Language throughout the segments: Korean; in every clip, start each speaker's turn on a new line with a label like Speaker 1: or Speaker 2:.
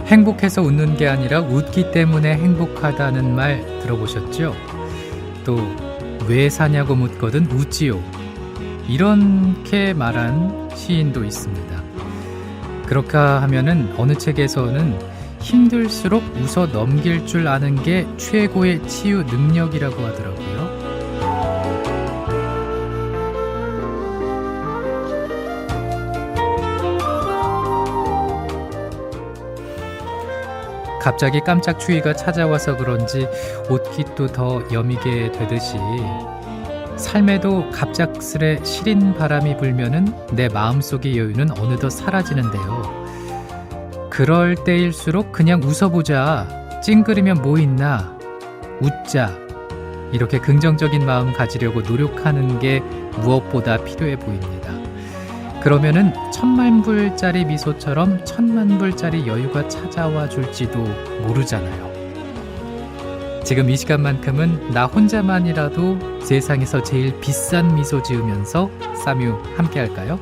Speaker 1: 행복해서 웃는 게 아니라 웃기 때문에 행복하다는 말 들어보셨죠? 또 왜 사냐고 묻거든 웃지요. 이렇게 말한 시인도 있습니다. 그렇게 하면은 어느 책에서는 힘들수록 웃어 넘길 줄 아는 게 최고의 치유 능력이라고 하더라고요. 갑자기 깜짝 추위가 찾아와서 그런지 옷깃도 더 여미게 되듯이 삶에도 갑작스레 시린 바람이 불면은 내 마음속의 여유는 어느덧 사라지는데요. 그럴 때일수록 그냥 웃어보자. 찡그리면 뭐 있나. 웃자. 이렇게 긍정적인 마음 가지려고 노력하는 게 무엇보다 필요해 보입니다. 그러면은 10,000불짜리 미소처럼 10,000,000불짜리 여유가 찾아와 줄지도 모르잖아요. 지금 이 시간만큼은 나 혼자만이라도 세상에서 제일 비싼 미소 지으면서 쌈유 함께 할까요?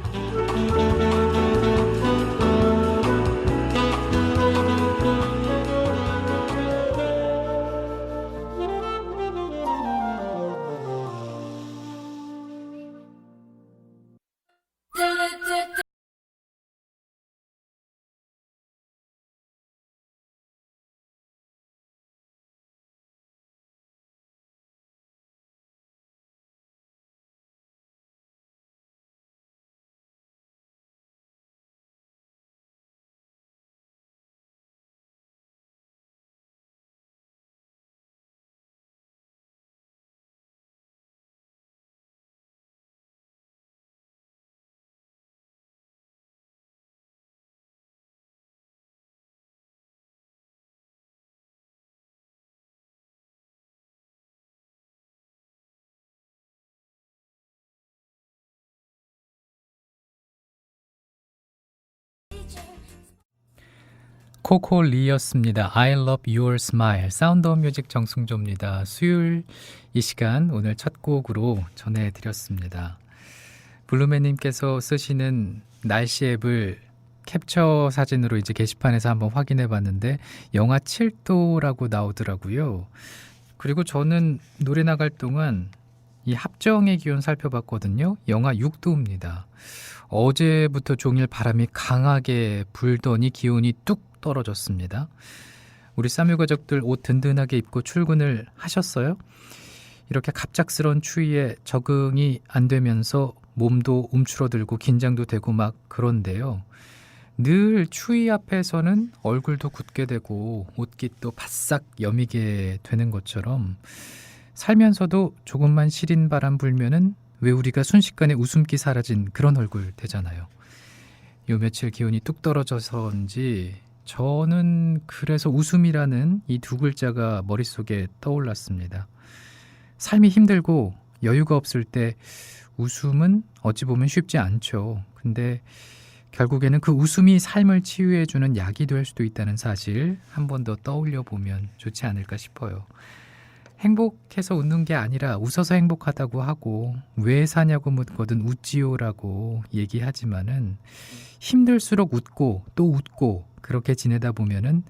Speaker 1: 코코리였습니다. I love your smile. 사운드 오브 뮤직 정승조입니다. 수요일 이 시간 오늘 첫 곡으로 전해드렸습니다. 블루맨님께서 쓰시는 날씨 앱을 캡처 사진으로 이제 게시판에서 한번 확인해 봤는데 영하 7도라고 나오더라고요. 그리고 저는 노래 나갈 동안 이 합정의 기온 살펴봤거든요. 영하 6도입니다. 어제부터 종일 바람이 강하게 불더니 기온이 뚝 떨어졌습니다. 우리 쌈유 가족들 옷 든든하게 입고 출근을 하셨어요? 이렇게 갑작스러운 추위에 적응이 안 되면서 몸도 움츠러들고 긴장도 되고 막 그런데요. 늘 추위 앞에서는 얼굴도 굳게 되고 옷깃도 바싹 여미게 되는 것처럼 살면서도 조금만 시린 바람 불면은 왜 우리가 순식간에 웃음기 사라진 그런 얼굴 되잖아요. 요 며칠 기온이 뚝 떨어져서인지 저는 그래서 웃음이라는 이 두 글자가 머릿속에 떠올랐습니다. 삶이 힘들고 여유가 없을 때 웃음은 어찌 보면 쉽지 않죠. 근데 결국에는 그 웃음이 삶을 치유해주는 약이 될 수도 있다는 사실 한 번 더 떠올려 보면 좋지 않을까 싶어요. 행복해서 웃는 게 아니라 웃어서 행복하다고 하고 왜 사냐고 묻거든 웃지요라고 얘기하지만은 힘들수록 웃고 또 웃고 그렇게 지내다 보면은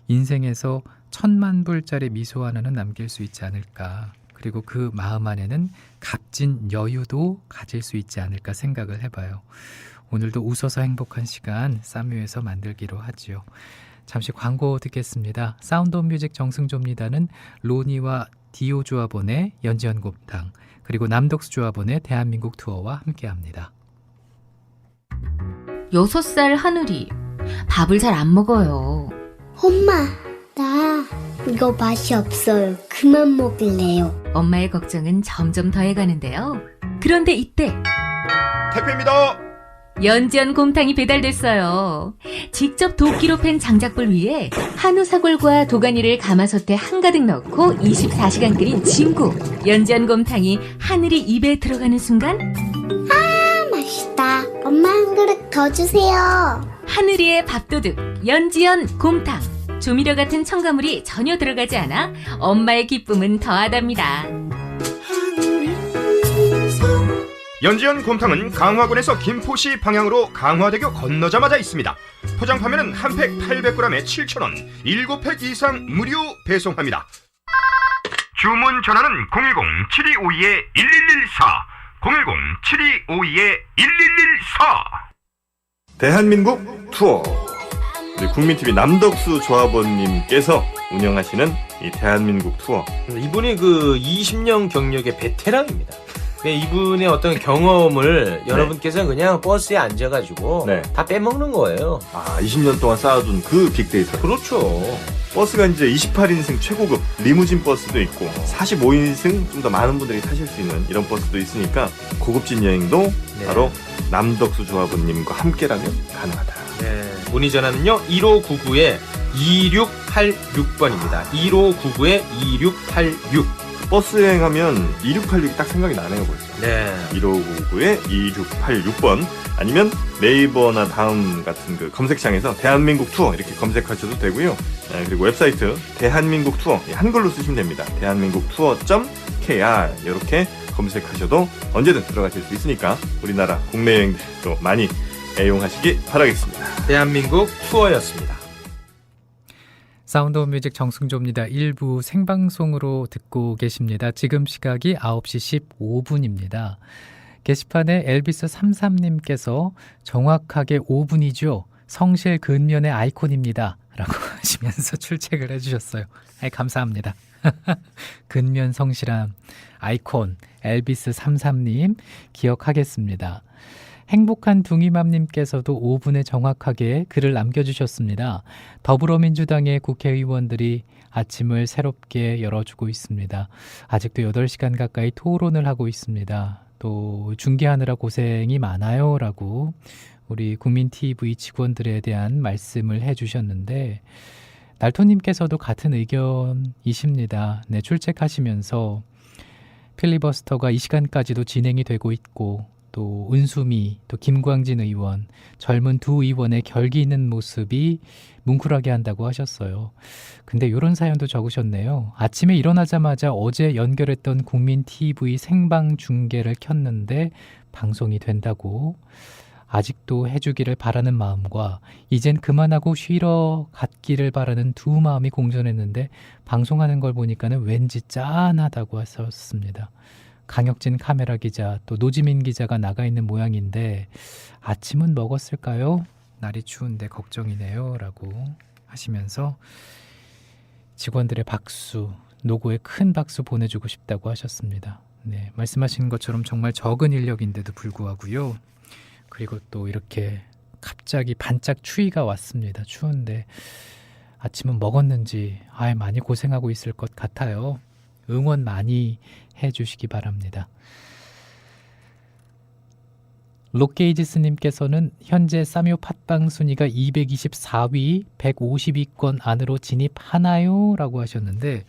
Speaker 1: 인생에서 10,000,000불짜리 미소 하나는 남길 수 있지 않을까. 그리고 그 마음 안에는 값진 여유도 가질 수 있지 않을까 생각을 해봐요. 오늘도 웃어서 행복한 시간 쌈유에서 만들기로 하지요. 잠시 광고 듣겠습니다. 사운드 오브 뮤직 정승조입니다는 로니와 디오 조합원의 연지연곱당 그리고 남덕수 조합원의 대한민국 투어와 함께합니다.
Speaker 2: 6살 하늘이 밥을 잘 안 먹어요.
Speaker 3: 엄마, 나 이거 맛이 없어요. 그만 먹을래요.
Speaker 2: 엄마의 걱정은 점점 더해가는데요. 그런데 이때
Speaker 4: 택배입니다.
Speaker 2: 연지연 곰탕이 배달됐어요. 직접 도끼로 팬 장작불 위에 한우 사골과 도가니를 가마솥에 한가득 넣고 24시간 끓인 진국. 연지연 곰탕이 하늘이 입에 들어가는 순간
Speaker 3: 맛있다. 엄마 한 그릇 더 주세요.
Speaker 2: 하늘이의 밥도둑 연지연 곰탕. 조미료 같은 첨가물이 전혀 들어가지 않아 엄마의 기쁨은 더하답니다.
Speaker 4: 연지연 곰탕은 강화군에서 김포시 방향으로 강화대교 건너자마자 있습니다. 포장 판매는 한 팩 800g에 7,000원, 7팩 이상 무료 배송합니다. 주문 전화는 010-7252-1114, 010-7252-1114.
Speaker 5: 대한민국 투어. 우리 국민TV 남덕수 조합원님께서 운영하시는 이 대한민국 투어.
Speaker 6: 이분이 그 20년 경력의 베테랑입니다. 근데 이분의 어떤 경험을 여러분께서 그냥 버스에 앉아가지고
Speaker 5: 네.
Speaker 6: 다 빼먹는 거예요.
Speaker 5: 20년 동안 쌓아둔 그 빅데이터.
Speaker 6: 그렇죠.
Speaker 5: 버스가 이제 28인승 최고급 리무진 버스도 있고 45인승 좀 더 많은 분들이 타실 수 있는 이런 버스도 있으니까 고급진 여행도
Speaker 6: 네.
Speaker 5: 바로 남덕수 조합원님과 함께라면 가능하다.
Speaker 6: 네. 문의 전화는요 1599-2686번입니다. 1599-2686.
Speaker 5: 버스 여행하면 2686이 딱 생각이 나네요 벌써.
Speaker 6: 네.
Speaker 5: 1599-2686번 아니면 네이버나 다음 같은 그 검색창에서 대한민국 투어 이렇게 검색하셔도 되고요. 그리고 웹사이트 대한민국 투어 한글로 쓰시면 됩니다. 대한민국 투어.kr 이렇게 검색하셔도 언제든 들어가실 수 있으니까 우리나라 국내 여행들도 많이 애용하시기 바라겠습니다.
Speaker 6: 대한민국 투어였습니다.
Speaker 1: 사운드 오브 뮤직 정승조입니다. 1부 생방송으로 듣고 계십니다. 지금 시각이 9시 15분입니다. 게시판에 엘비스 33님께서 정확하게 5분이죠. 성실 근면의 아이콘입니다. 라고 하시면서 출첵을 해주셨어요. 감사합니다. 근면 성실함 아이콘 엘비스 33님 기억하겠습니다. 행복한 둥이맘님께서도 5분에 정확하게 글을 남겨주셨습니다. 더불어민주당의 국회의원들이 아침을 새롭게 열어주고 있습니다. 아직도 8시간 가까이 토론을 하고 있습니다. 또 중계하느라 고생이 많아요 라고 우리 국민TV 직원들에 대한 말씀을 해주셨는데 날토님께서도 같은 의견이십니다. 네, 출첵하시면서 필리버스터가 이 시간까지도 진행이 되고 있고 또 은수미, 또 김광진 의원, 젊은 두 의원의 결기 있는 모습이 뭉클하게 한다고 하셨어요. 근데 이런 사연도 적으셨네요. 아침에 일어나자마자 어제 연결했던 국민TV 생방 중계를 켰는데 방송이 된다고 아직도 해주기를 바라는 마음과 이젠 그만하고 쉬러 갔기를 바라는 두 마음이 공존했는데 방송하는 걸 보니까는 왠지 짠하다고 하셨습니다. 강혁진 카메라 기자 또 노지민 기자가 나가 있는 모양인데 아침은 먹었을까요? 날이 추운데 걱정이네요 라고 하시면서 직원들의 박수, 노고에 큰 박수 보내주고 싶다고 하셨습니다. 네, 말씀하신 것처럼 정말 적은 인력인데도 불구하고요. 그리고 또 이렇게 갑자기 반짝 추위가 왔습니다. 추운데 아침은 먹었는지 많이 고생하고 있을 것 같아요. 응원 많이 해주시기 바랍니다. 록게이지스님께서는 현재 싸묘 팟빵 순위가 224위 152권 안으로 진입하나요? 라고 하셨는데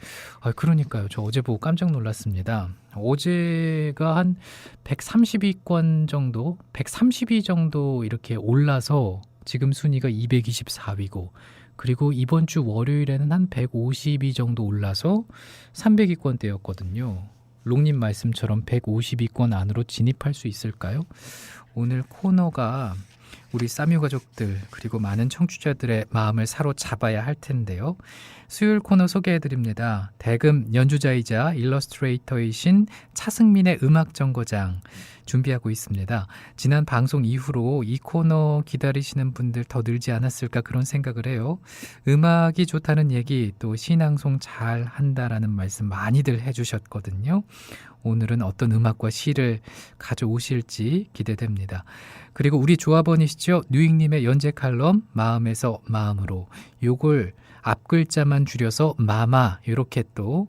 Speaker 1: 그러니까요. 저 어제 보고 깜짝 놀랐습니다. 어제가 한 130위권 정도 130위 정도 이렇게 올라서 지금 순위가 224위고 그리고 이번 주 월요일에는 한 150위 정도 올라서 300위권대였거든요. 록님 말씀처럼 150위권 안으로 진입할 수 있을까요? 오늘 코너가 우리 싸뮤 가족들 그리고 많은 청취자들의 마음을 사로잡아야 할 텐데요. 수요일 코너 소개해드립니다. 대금 연주자이자 일러스트레이터이신 차승민의 음악정거장 준비하고 있습니다. 지난 방송 이후로 이 코너 기다리시는 분들 더 늘지 않았을까 그런 생각을 해요. 음악이 좋다는 얘기 또 신앙송 잘 한다라는 말씀 많이들 해주셨거든요. 오늘은 어떤 음악과 시를 가져오실지 기대됩니다. 그리고 우리 조합원이시죠? 뉴익님의 연재 칼럼 마음에서 마음으로 요걸 앞글자만 줄여서 마마 이렇게 또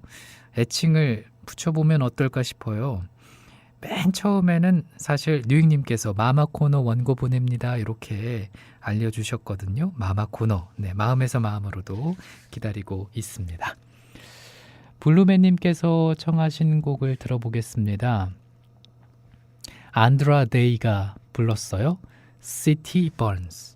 Speaker 1: 애칭을 붙여보면 어떨까 싶어요. 맨 처음에는 사실 뉴익님께서 마마 코너 원고 보냅니다 이렇게 알려주셨거든요. 마마 코너, 네, 마음에서 마음으로도 기다리고 있습니다. 블루맨님께서 청하신 곡을 들어보겠습니다. 안드라 데이가 불렀어요. City Burns.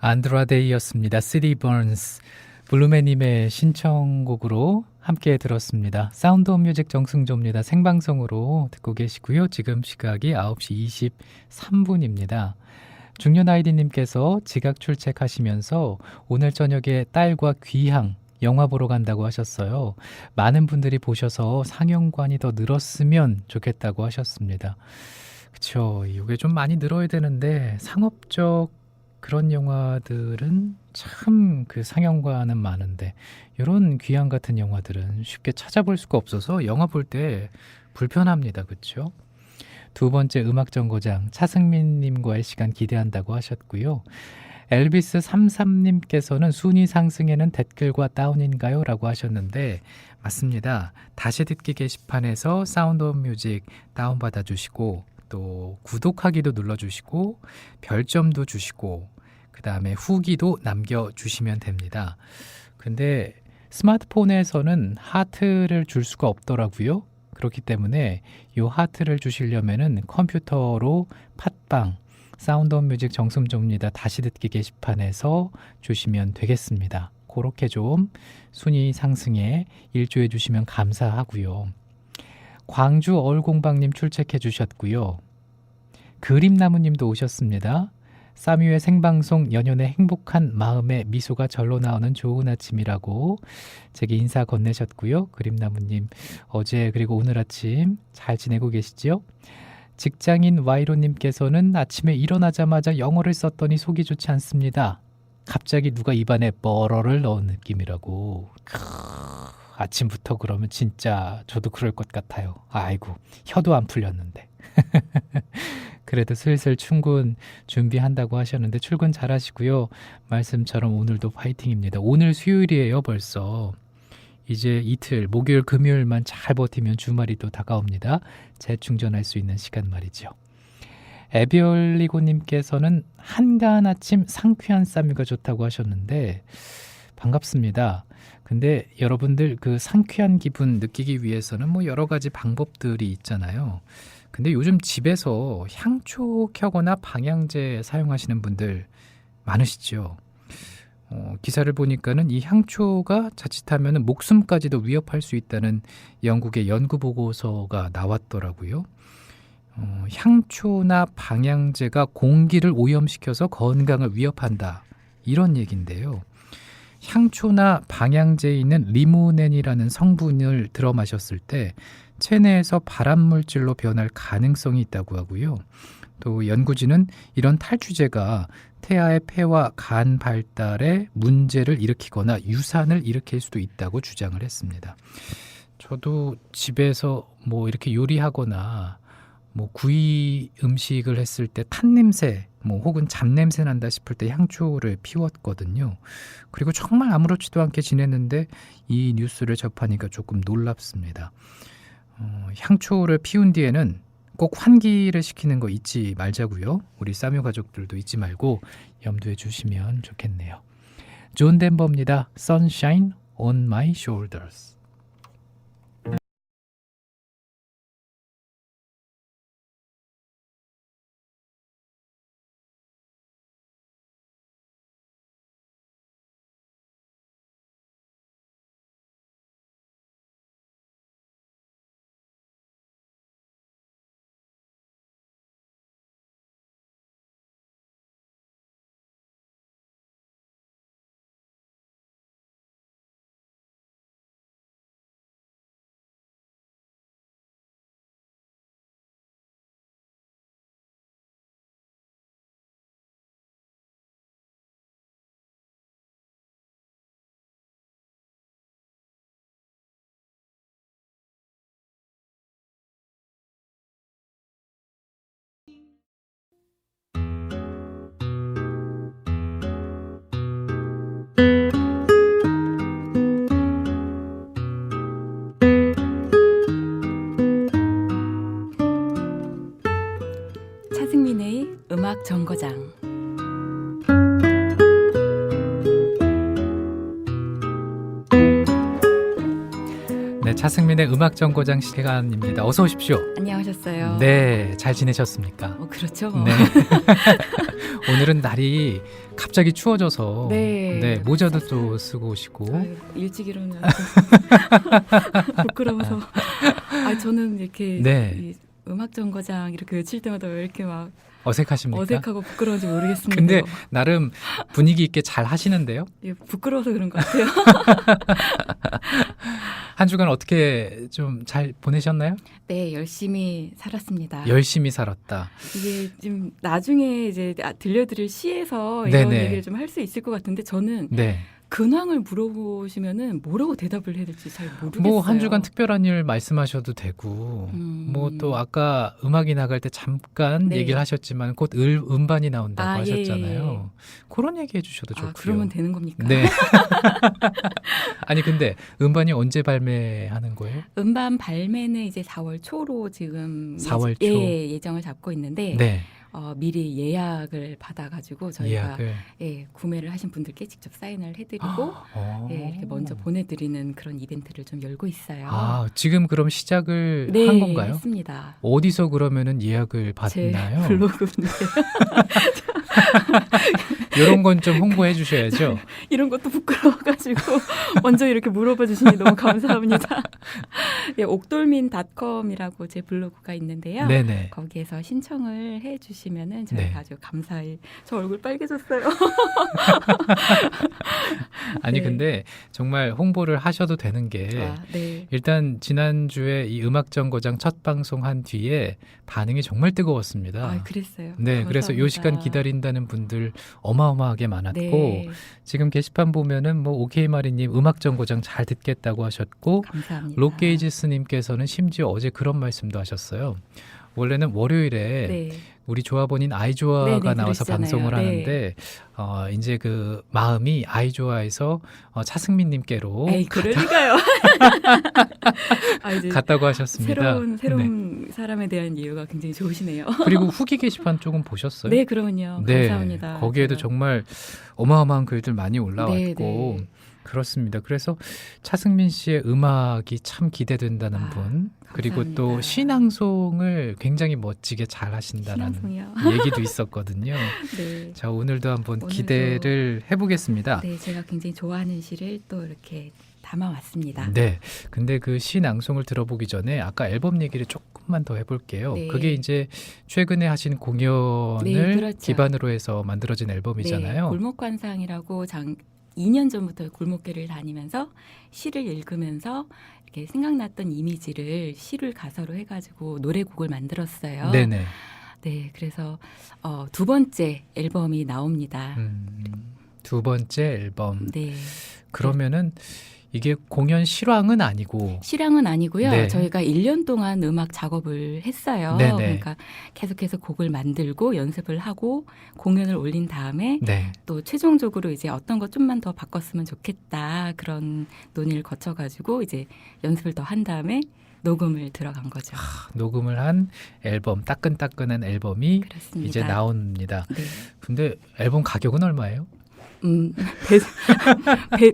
Speaker 1: 안드라데이였습니다. City Burns. 블루맨님의 신청곡으로 함께 들었습니다. 사운드 오브 뮤직 정승조입니다. 생방송으로 듣고 계시고요. 지금 시각이 9시 23분입니다. 중년 아이디님께서 지각 출첵하시면서 오늘 저녁에 딸과 귀향 영화 보러 간다고 하셨어요. 많은 분들이 보셔서 상영관이 더 늘었으면 좋겠다고 하셨습니다. 그쵸. 이게 좀 많이 늘어야 되는데 상업적 그런 영화들은 참 그 상영관은 많은데 이런 귀향 같은 영화들은 쉽게 찾아볼 수가 없어서 영화 볼 때 불편합니다. 그렇죠? 두 번째 음악 정거장 차승민님과의 시간 기대한다고 하셨고요. 엘비스 33님께서는 순위 상승에는 댓글과 다운인가요? 라고 하셨는데 맞습니다. 다시 듣기 게시판에서 사운드 오브 뮤직 다운받아 주시고 또 구독하기도 눌러주시고 별점도 주시고 그 다음에 후기도 남겨주시면 됩니다. 근데 스마트폰에서는 하트를 줄 수가 없더라고요. 그렇기 때문에 이 하트를 주시려면은 컴퓨터로 팟빵 사운드 오브 뮤직 정승조입니다. 다시 듣기 게시판에서 주시면 되겠습니다. 그렇게 좀 순위 상승에 일조해 주시면 감사하고요. 광주 얼공방님 출첵해 주셨고요. 그림나무님도 오셨습니다. 쌈유의 생방송 연연의 행복한 마음에 미소가 절로 나오는 좋은 아침이라고 제게 인사 건네셨고요. 그림나무님 어제 그리고 오늘 아침 잘 지내고 계시죠? 직장인 와이로님께서는 아침에 일어나자마자 영어를 썼더니 속이 좋지 않습니다. 갑자기 누가 입안에 뻐러를 넣은 느낌이라고. 아침부터 그러면 진짜 저도 그럴 것 같아요. 아이고 혀도 안 풀렸는데. 그래도 슬슬 출근 준비한다고 하셨는데 출근 잘하시고요. 말씀처럼 오늘도 파이팅입니다. 오늘 수요일이에요 벌써. 이제 이틀 목요일 금요일만 잘 버티면 주말이 또 다가옵니다. 재충전할 수 있는 시간 말이죠. 에비올리고님께서는 한가한 아침 상쾌한 쌈유가 좋다고 하셨는데 반갑습니다. 근데 여러분들 그 상쾌한 기분 느끼기 위해서는 뭐 여러 가지 방법들이 있잖아요. 근데 요즘 집에서 향초 켜거나 방향제 사용하시는 분들 많으시죠. 기사를 보니까는 이 향초가 자칫하면 목숨까지도 위협할 수 있다는 영국의 연구 보고서가 나왔더라고요. 향초나 방향제가 공기를 오염시켜서 건강을 위협한다. 이런 얘기인데요. 향초나 방향제에 있는 리모넨이라는 성분을 들어 마셨을 때 체내에서 발암물질로 변할 가능성이 있다고 하고요. 또 연구진은 이런 탈취제가 태아의 폐와 간 발달에 문제를 일으키거나 유산을 일으킬 수도 있다고 주장을 했습니다. 저도 집에서 뭐 이렇게 요리하거나 뭐 구이 음식을 했을 때 탄냄새 뭐 혹은 잡냄새 난다 싶을 때 향초를 피웠거든요. 그리고 정말 아무렇지도 않게 지냈는데 이 뉴스를 접하니까 조금 놀랍습니다. 향초를 피운 뒤에는 꼭 환기를 시키는 거 잊지 말자고요. 우리 쌈유 가족들도 잊지 말고 염두에 주시면 좋겠네요. 존 덴버입니다. Sunshine on my shoulders. 네, 차승민의 음악 정거장 시간입니다. 어서 오십시오.
Speaker 7: 안녕하셨어요.
Speaker 1: 네, 잘 지내셨습니까?
Speaker 7: 그렇죠.
Speaker 1: 네. 오늘은 날이 갑자기 추워져서
Speaker 7: 네.
Speaker 1: 모자도 또 쓰고 오시고.
Speaker 7: 아유, 일찍 일어나서 부끄러워서. 저는 이렇게
Speaker 1: 네.
Speaker 7: 이 음악 정거장 이렇게 외칠 때마다 왜 이렇게 막
Speaker 1: 어색하십니까?
Speaker 7: 어색하고 부끄러운지 모르겠습니다.
Speaker 1: 근데 나름 분위기 있게 잘 하시는데요.
Speaker 7: 예, 부끄러워서 그런 것 같아요.
Speaker 1: 한 주간 어떻게 좀 잘 보내셨나요?
Speaker 7: 네, 열심히 살았습니다.
Speaker 1: 열심히 살았다.
Speaker 7: 이게 좀 나중에 이제 들려드릴 시에서 이런
Speaker 1: 네네.
Speaker 7: 얘기를 좀 할 수 있을 것 같은데 저는
Speaker 1: 네.
Speaker 7: 근황을 물어보시면은 뭐라고 대답을 해야 될지 잘 모르겠어요.
Speaker 1: 뭐 한 주간 특별한 일 말씀하셔도 되고 뭐 또 아까 음악이 나갈 때 잠깐
Speaker 7: 네.
Speaker 1: 얘기를 하셨지만 곧 음반이 나온다고
Speaker 7: 예.
Speaker 1: 하셨잖아요. 그런 얘기 해주셔도 좋고요.
Speaker 7: 그러면 되는 겁니까?
Speaker 1: 네. 아니 근데 음반이 언제 발매하는 거예요?
Speaker 7: 음반 발매는 이제 4월 초로 지금
Speaker 1: 4월 초?
Speaker 7: 예정을 잡고 있는데
Speaker 1: 네.
Speaker 7: 미리 예약을 받아가지고 저희가
Speaker 1: 예약을.
Speaker 7: 구매를 하신 분들께 직접 사인을 해드리고 이렇게 먼저 보내드리는 그런 이벤트를 좀 열고 있어요.
Speaker 1: 지금 그럼 시작을
Speaker 7: 네,
Speaker 1: 한 건가요?
Speaker 7: 했습니다.
Speaker 1: 어디서 그러면은 예약을
Speaker 7: 제
Speaker 1: 받나요?
Speaker 7: 블로그인데
Speaker 1: 이런 건 좀 홍보해 주셔야죠.
Speaker 7: 이런 것도 부끄러워가지고 먼저 이렇게 물어봐 주시니 너무 감사합니다. 옥돌민닷컴이라고 제 블로그가 있는데요.
Speaker 1: 네네.
Speaker 7: 거기에서 신청을 해주시면은 저희가
Speaker 1: 네.
Speaker 7: 아주 감사히 저 얼굴 빨개졌어요.
Speaker 1: 아니
Speaker 7: 네.
Speaker 1: 근데 정말 홍보를 하셔도 되는 게
Speaker 7: 네.
Speaker 1: 일단 지난주에 이 음악정거장 첫 방송한 뒤에 반응이 정말 뜨거웠습니다.
Speaker 7: 그랬어요.
Speaker 1: 네, 그래서 요 시간 기다린다는 분들 어마어마하게 많았고
Speaker 7: 네,
Speaker 1: 지금 게시판 보면은 뭐 오케이 마리님 음악정거장 잘 듣겠다고 하셨고
Speaker 7: 감사합니다.
Speaker 1: 록게이지스님께서는 심지어 어제 그런 말씀도 하셨어요. 원래는 월요일에
Speaker 7: 네.
Speaker 1: 우리 조합원인 아이조아가
Speaker 7: 네네,
Speaker 1: 나와서
Speaker 7: 그러시잖아요.
Speaker 1: 방송을
Speaker 7: 네.
Speaker 1: 하는데 이제 그 마음이 아이조아에서 차승민님께로
Speaker 7: 그럴 리가요. 이제
Speaker 1: 갔다고 하셨습니다.
Speaker 7: 새로운 사람에 대한 이유가 굉장히 좋으시네요.
Speaker 1: 그리고 후기 게시판 조금 보셨어요?
Speaker 7: 네, 그러면요.
Speaker 1: 네,
Speaker 7: 감사합니다.
Speaker 1: 거기에도
Speaker 7: 제가.
Speaker 1: 정말 어마어마한 글들 많이 올라왔고
Speaker 7: 네.
Speaker 1: 그렇습니다. 그래서 차승민 씨의 음악이 참 기대된다는 분 그리고 또
Speaker 7: 감사합니다.
Speaker 1: 신앙송을 굉장히 멋지게 잘 하신다는
Speaker 7: 신앙송이요.
Speaker 1: 얘기도 있었거든요.
Speaker 7: 네.
Speaker 1: 자, 오늘도 한번
Speaker 7: 오늘도-
Speaker 1: 기대를 해보겠습니다.
Speaker 7: 네, 제가 굉장히 좋아하는 시를 또 이렇게 담아왔습니다.
Speaker 1: 네. 근데 그 신앙송을 들어보기 전에 아까 앨범 얘기를 조금만 더 해볼게요.
Speaker 7: 네.
Speaker 1: 그게 이제 최근에 하신 공연을
Speaker 7: 네, 그렇죠.
Speaker 1: 기반으로 해서 만들어진 앨범이잖아요.
Speaker 7: 네, 골목관상이라고 2년 전부터 골목길을 다니면서 시를 읽으면서 이렇게 생각났던 이미지를 시를 가사로 해가지고 노래곡을 만들었어요.
Speaker 1: 네네.
Speaker 7: 네, 그래서 두 번째 앨범이 나옵니다.
Speaker 1: 두 번째 앨범.
Speaker 7: 네.
Speaker 1: 그러면은 이게 공연 실황은 아니고
Speaker 7: 실황은 아니고요.
Speaker 1: 네.
Speaker 7: 저희가 1년 동안 음악 작업을 했어요.
Speaker 1: 네네.
Speaker 7: 그러니까 계속해서 곡을 만들고 연습을 하고 공연을 올린 다음에
Speaker 1: 네.
Speaker 7: 또 최종적으로 이제 어떤 거 좀만 더 바꿨으면 좋겠다 그런 논의를 거쳐가지고 이제 연습을 더 한 다음에 녹음을 들어간 거죠.
Speaker 1: 녹음을 한 앨범, 따끈따끈한 앨범이
Speaker 7: 그렇습니다.
Speaker 1: 이제 나옵니다.
Speaker 7: 네.
Speaker 1: 근데 앨범 가격은 얼마예요?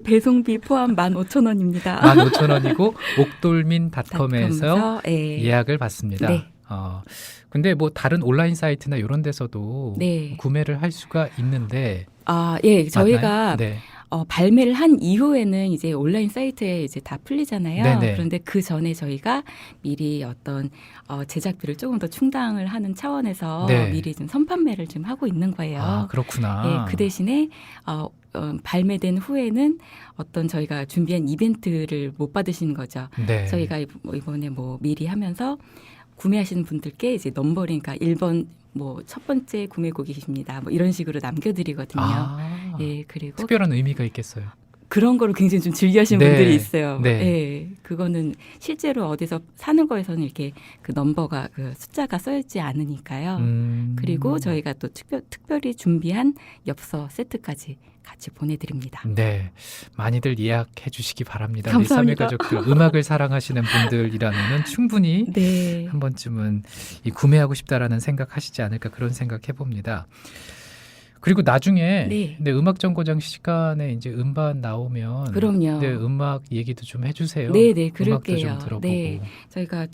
Speaker 7: 배송비 포함 15,000원입니다.
Speaker 1: 15,000원이고 옥돌민닷컴에서
Speaker 7: 예.
Speaker 1: 예약을 받습니다.
Speaker 7: 네.
Speaker 1: 근데 뭐 다른 온라인 사이트나 이런 데서도
Speaker 7: 네.
Speaker 1: 구매를 할 수가 있는데
Speaker 7: 저희가
Speaker 1: 맞나요? 네.
Speaker 7: 발매를 한 이후에는 이제 온라인 사이트에 이제 다 풀리잖아요.
Speaker 1: 네네.
Speaker 7: 그런데 그 전에 저희가 미리 어떤 제작비를 조금 더 충당을 하는 차원에서
Speaker 1: 네.
Speaker 7: 미리 좀 선판매를 좀 하고 있는 거예요.
Speaker 1: 그렇구나.
Speaker 7: 그 대신에 발매된 후에는 어떤 저희가 준비한 이벤트를 못 받으시는 거죠.
Speaker 1: 네.
Speaker 7: 저희가 이번에 뭐 미리 하면서 구매하시는 분들께 이제 넘버링, 그러니까 1번 뭐 첫 번째 구매곡이십니다. 뭐 이런 식으로 남겨드리거든요. 그리고
Speaker 1: 특별한 의미가 있겠어요.
Speaker 7: 그런 거를 굉장히 좀 즐겨하시는
Speaker 1: 네.
Speaker 7: 분들이 있어요.
Speaker 1: 네.
Speaker 7: 그거는 실제로 어디서 사는 거에서는 이렇게 그 넘버가 그 숫자가 써있지 않으니까요. 그리고 저희가 또 특별히 준비한 엽서 세트까지 같이 보내드립니다.
Speaker 1: 네, 많이들 예약해 주시기 바랍니다.
Speaker 7: 감사합니다.
Speaker 1: 우리 3일 가족들 음악을 사랑하시는 분들이라면 충분히
Speaker 7: 네.
Speaker 1: 한 번쯤은 구매하고 싶다라는 생각하시지 않을까 그런 생각해 봅니다. 그리고 나중에
Speaker 7: 네.
Speaker 1: 네, 음악 정거장 시간에 이제 음반 나오면
Speaker 7: 그럼요.
Speaker 1: 네, 음악 얘기도 좀 해주세요.
Speaker 7: 네네,
Speaker 1: 음악도
Speaker 7: 그럴게요.
Speaker 1: 좀 들어보고.
Speaker 7: 네. 저희가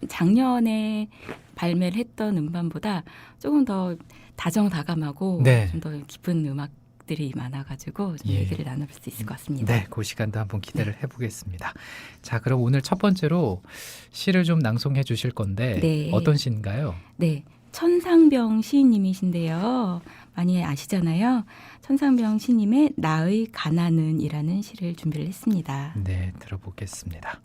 Speaker 7: 작년에 발매를 했던 음반보다 조금 더 다정다감하고
Speaker 1: 네.
Speaker 7: 좀 더 깊은 음악들이 많아가지고 좀
Speaker 1: 예.
Speaker 7: 얘기를 나눠볼 수 있을 것 같습니다.
Speaker 1: 네, 그 시간도 한번 기대를 해보겠습니다. 자, 그럼 오늘 첫 번째로 시를 좀 낭송해 주실 건데
Speaker 7: 네.
Speaker 1: 어떤 시인가요?
Speaker 7: 네. 천상병 시인님이신데요. 많이 아시잖아요. 천상병 시인님의 나의 가난은이라는 시를 준비를 했습니다.
Speaker 1: 네, 들어보겠습니다.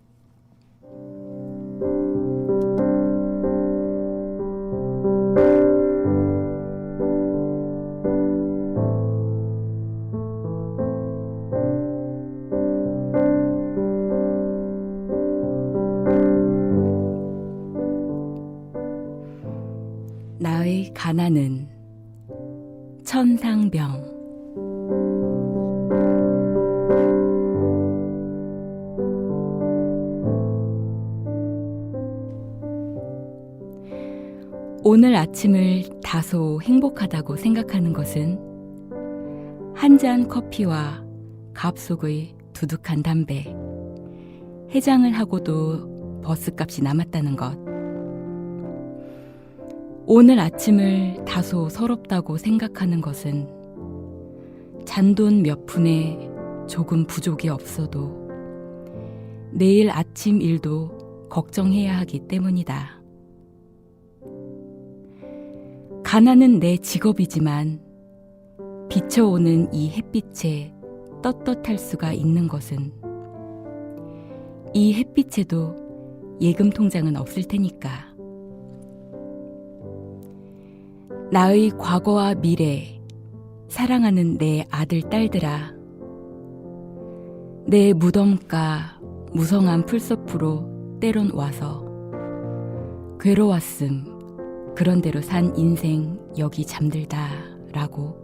Speaker 7: 나의 가난은 천상병. 오늘 아침을 다소 행복하다고 생각하는 것은 한 잔 커피와 갑속의 두둑한 담배, 해장을 하고도 버스값이 남았다는 것. 오늘 아침을 다소 서럽다고 생각하는 것은 잔돈 몇 푼에 조금 부족이 없어도 내일 아침 일도 걱정해야 하기 때문이다. 가난은 내 직업이지만 비춰오는 이 햇빛에 떳떳할 수가 있는 것은 이 햇빛에도 예금 통장은 없을 테니까. 나의 과거와 미래, 사랑하는 내 아들, 딸들아. 내 무덤가 무성한 풀숲으로 때론 와서 괴로웠음, 그런대로 산 인생 여기 잠들다 라고.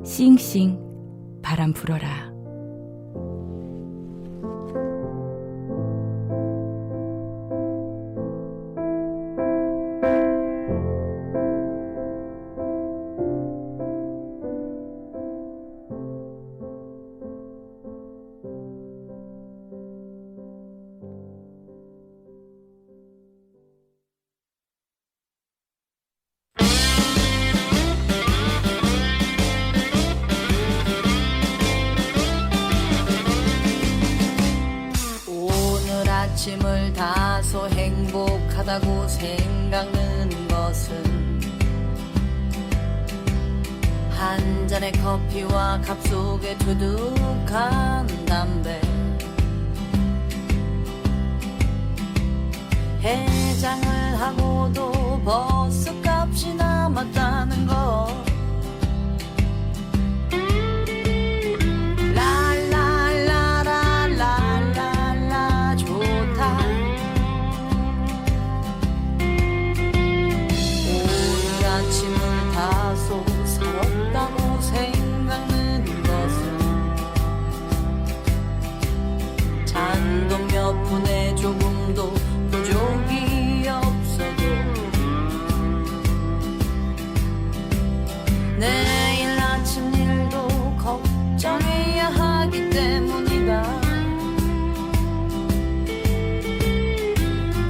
Speaker 7: 싱싱 바람 불어라.
Speaker 8: 오늘 아침을 다소 행복하다고 생각하는 것은 한 잔의 커피와 값속에 두둑한 담배, 해장을 하고도 버스값이 남았다는 것. 랄랄라랄랄랄라 좋다. 오늘 아침을 다소 서럽다고 생각하는 것은 잔돈 몇 푼에 조금도 부족이 없어도 내일 아침 일도 걱정해야 하기 때문이다.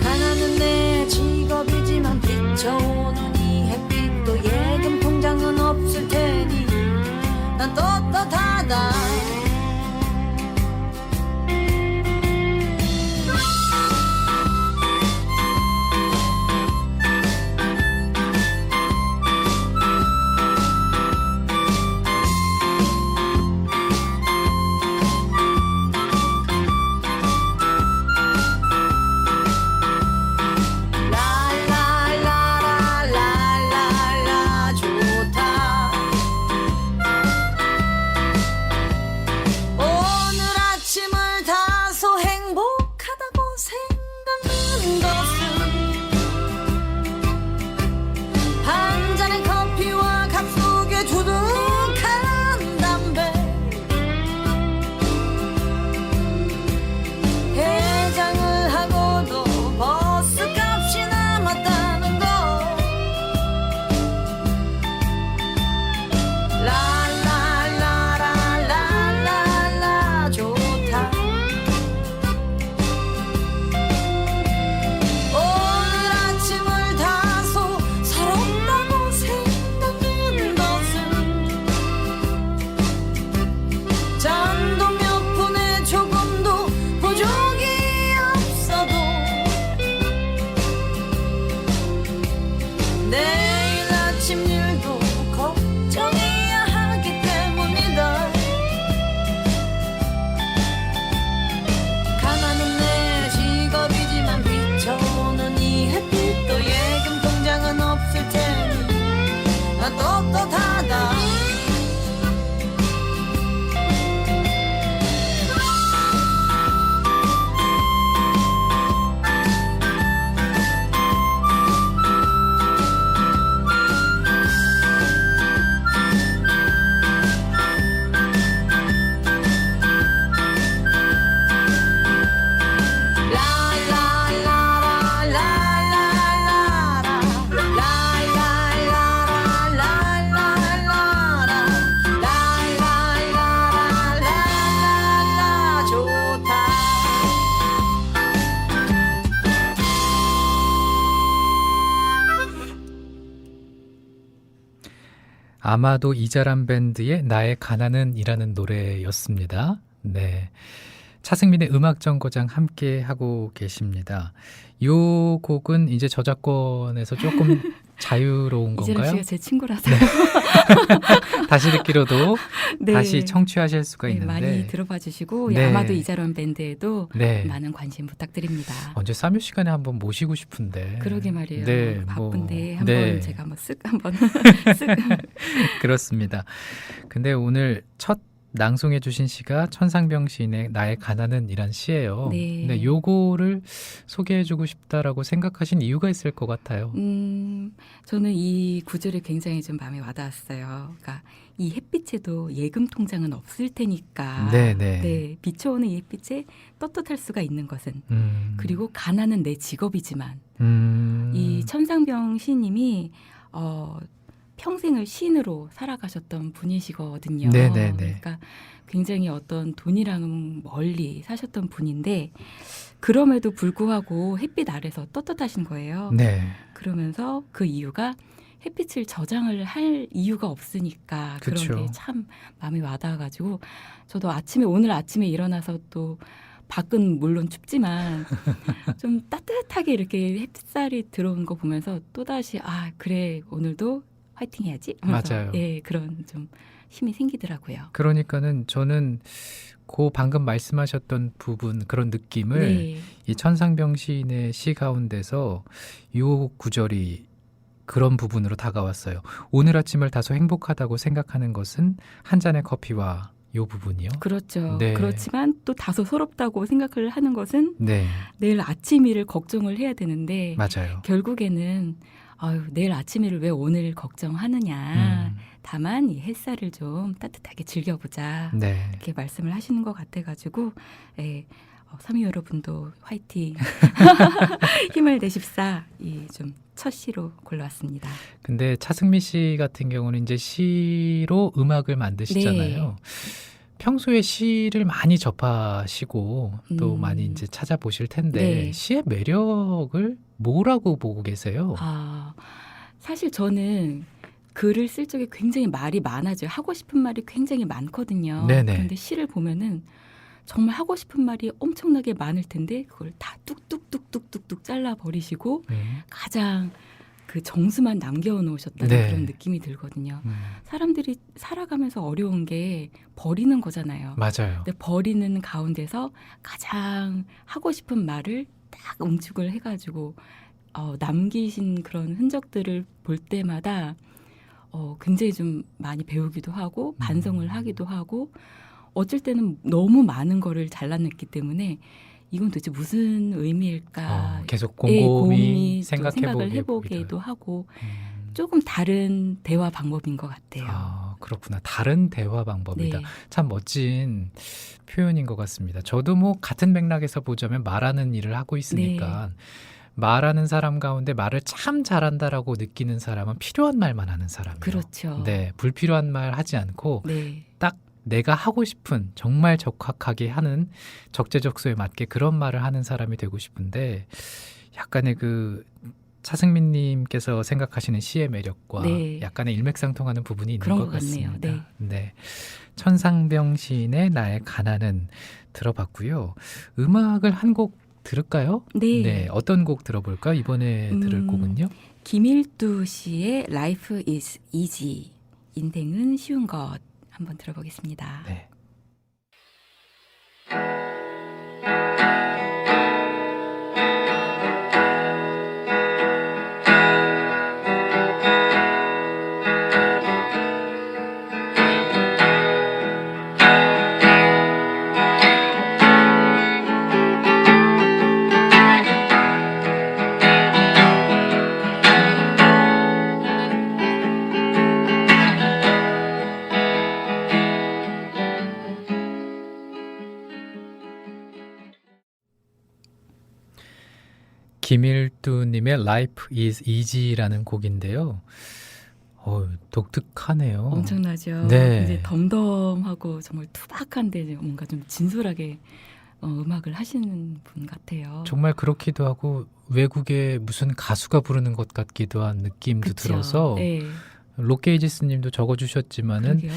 Speaker 8: 가난은 내 직업이지만 비춰오는 이 햇빛도 예금 통장은 없을 테니 난 떳떳하다. 랄랄라랄랄라 좋다.
Speaker 1: 아마도 이자람 밴드의 나의 가난은이라는 노래였습니다. 네. 차승민의 음악정거장 함께 하고 계십니다. 요 곡은 이제 저작권에서 조금 자유로운
Speaker 7: 이재람
Speaker 1: 건가요?
Speaker 7: 씨가 제 친구라서
Speaker 1: 다시 듣기로도
Speaker 7: 네.
Speaker 1: 다시 청취하실 수가
Speaker 7: 네,
Speaker 1: 있는데
Speaker 7: 많이 들어봐 주시고
Speaker 1: 네.
Speaker 7: 아마도 이자람 밴드에도
Speaker 1: 네.
Speaker 7: 많은 관심 부탁드립니다.
Speaker 1: 언제 3유 시간에 한번 모시고 싶은데.
Speaker 7: 그러게 말이에요.
Speaker 1: 네,
Speaker 7: 바쁜데
Speaker 1: 뭐,
Speaker 7: 한번
Speaker 1: 네.
Speaker 7: 제가 한번 쓱 한번 쓱
Speaker 1: 그렇습니다. 근데 오늘 첫 낭송해 주신 시가 천상병 시인의 나의 가난은이란 시예요.
Speaker 7: 네.
Speaker 1: 근데 요거를 소개해 주고 싶다라고 생각하신 이유가 있을 것 같아요.
Speaker 7: 저는 이 구절이 굉장히 좀 마음에 와닿았어요. 그러니까 이 햇빛에도 예금 통장은 없을 테니까.
Speaker 1: 네네.
Speaker 7: 네, 비춰오는 이 햇빛에 떳떳할 수가 있는 것은. 그리고 가난은 내 직업이지만 이 천상병 시인님이 평생을 시인으로 살아가셨던 분이시거든요.
Speaker 1: 네네네.
Speaker 7: 그러니까 굉장히 어떤 돈이랑은 멀리 사셨던 분인데 그럼에도 불구하고 햇빛 아래서 떳떳하신 거예요.
Speaker 1: 네.
Speaker 7: 그러면서 그 이유가 햇빛을 저장을 할 이유가 없으니까
Speaker 1: 그쵸.
Speaker 7: 그런 게 참 마음이 와닿아가지고 저도 오늘 아침에 일어나서 또 밖은 물론 춥지만 좀 따뜻하게 이렇게 햇살이 들어오는 거 보면서 또다시 그래 오늘도 화이팅 해야지 하면서
Speaker 1: 맞아요.
Speaker 7: 예, 그런 좀 힘이 생기더라고요.
Speaker 1: 그러니까는 저는 그 방금 말씀하셨던 부분 그런 느낌을
Speaker 7: 네.
Speaker 1: 이 천상병 시인의 시 가운데서 요 구절이 그런 부분으로 다가왔어요. 오늘 아침을 다소 행복하다고 생각하는 것은 한 잔의 커피와 요 부분이요.
Speaker 7: 그렇죠.
Speaker 1: 네.
Speaker 7: 그렇지만 또 다소 서럽다고 생각을 하는 것은
Speaker 1: 네,
Speaker 7: 내일 아침 일을 걱정을 해야 되는데
Speaker 1: 맞아요.
Speaker 7: 결국에는 내일 아침 일을 왜 오늘 걱정하느냐. 다만 이 햇살을 좀 따뜻하게 즐겨보자.
Speaker 1: 네.
Speaker 7: 이렇게 말씀을 하시는 것 같아가지고 예, 서미 여러분도 화이팅 힘을 내십사 이 좀 첫 시로 골라왔습니다.
Speaker 1: 근데 차승미 씨 같은 경우는 이제 시로 음악을 만드시잖아요.
Speaker 7: 네.
Speaker 1: 평소에 시를 많이 접하시고 또 많이 이제 찾아보실 텐데
Speaker 7: 네.
Speaker 1: 시의 매력을 뭐라고 보고 계세요?
Speaker 7: 사실 저는 글을 쓸 적에 굉장히 말이 많아져요. 하고 싶은 말이 굉장히 많거든요.
Speaker 1: 네네.
Speaker 7: 그런데 시를 보면은 정말 하고 싶은 말이 엄청나게 많을 텐데 그걸 다 뚝뚝뚝뚝뚝뚝 잘라버리시고 가장 그 정수만 남겨놓으셨다는
Speaker 1: 네.
Speaker 7: 그런 느낌이 들거든요. 사람들이 살아가면서 어려운 게 버리는 거잖아요.
Speaker 1: 맞아요.
Speaker 7: 근데 버리는 가운데서 가장 하고 싶은 말을 딱 응축을 해가지고 남기신 그런 흔적들을 볼 때마다 굉장히 좀 많이 배우기도 하고 반성을 하기도 하고 어쩔 때는 너무 많은 거를 잘라냈기 때문에 이건 도대체 무슨 의미일까
Speaker 1: 계속
Speaker 7: 예,
Speaker 1: 곰곰이
Speaker 7: 생각을 해보기도 하고 조금 다른 대화 방법인 것 같아요.
Speaker 1: 그렇구나. 다른 대화 방법이다.
Speaker 7: 네.
Speaker 1: 참 멋진 표현인 것 같습니다. 저도 뭐 같은 맥락에서 보자면 말하는 일을 하고 있으니까 말하는 사람 가운데 말을 참 잘한다라고 느끼는 사람은 필요한 말만 하는 사람이에요.
Speaker 7: 그렇죠.
Speaker 1: 네, 불필요한 말 하지 않고
Speaker 7: 네.
Speaker 1: 딱 내가 하고 싶은 정말 적확하게 하는 적재적소에 맞게 그런 말을 하는 사람이 되고 싶은데 약간의 그 차승민님께서 생각하시는 시의 매력과
Speaker 7: 네.
Speaker 1: 약간의 일맥상통하는 부분이 있는
Speaker 7: 그런
Speaker 1: 것
Speaker 7: 것 같네요.
Speaker 1: 같습니다. 네. 천상병 시인의 나의 가난은 들어봤고요. 음악을 한 곡 들을까요?
Speaker 7: 네.
Speaker 1: 어떤 곡 들어볼까요? 이번에 들을 곡은요?
Speaker 7: 김일두 씨의 Life is easy. 인생은 쉬운 것 한번 들어보겠습니다.
Speaker 1: 네. 김일두님의 Life is Easy라는 곡인데요. 독특하네요.
Speaker 7: 엄청나죠.
Speaker 1: 네.
Speaker 7: 이제 덤덤하고 정말 투박한데 뭔가 좀 진솔하게 음악을 하시는 분 같아요.
Speaker 1: 정말 그렇기도 하고 외국의 무슨 가수가 부르는 것 같기도 한 느낌도
Speaker 7: 그쵸?
Speaker 1: 들어서
Speaker 7: 네.
Speaker 1: 록게이지스님도 적어주셨지만은
Speaker 7: 그러게요.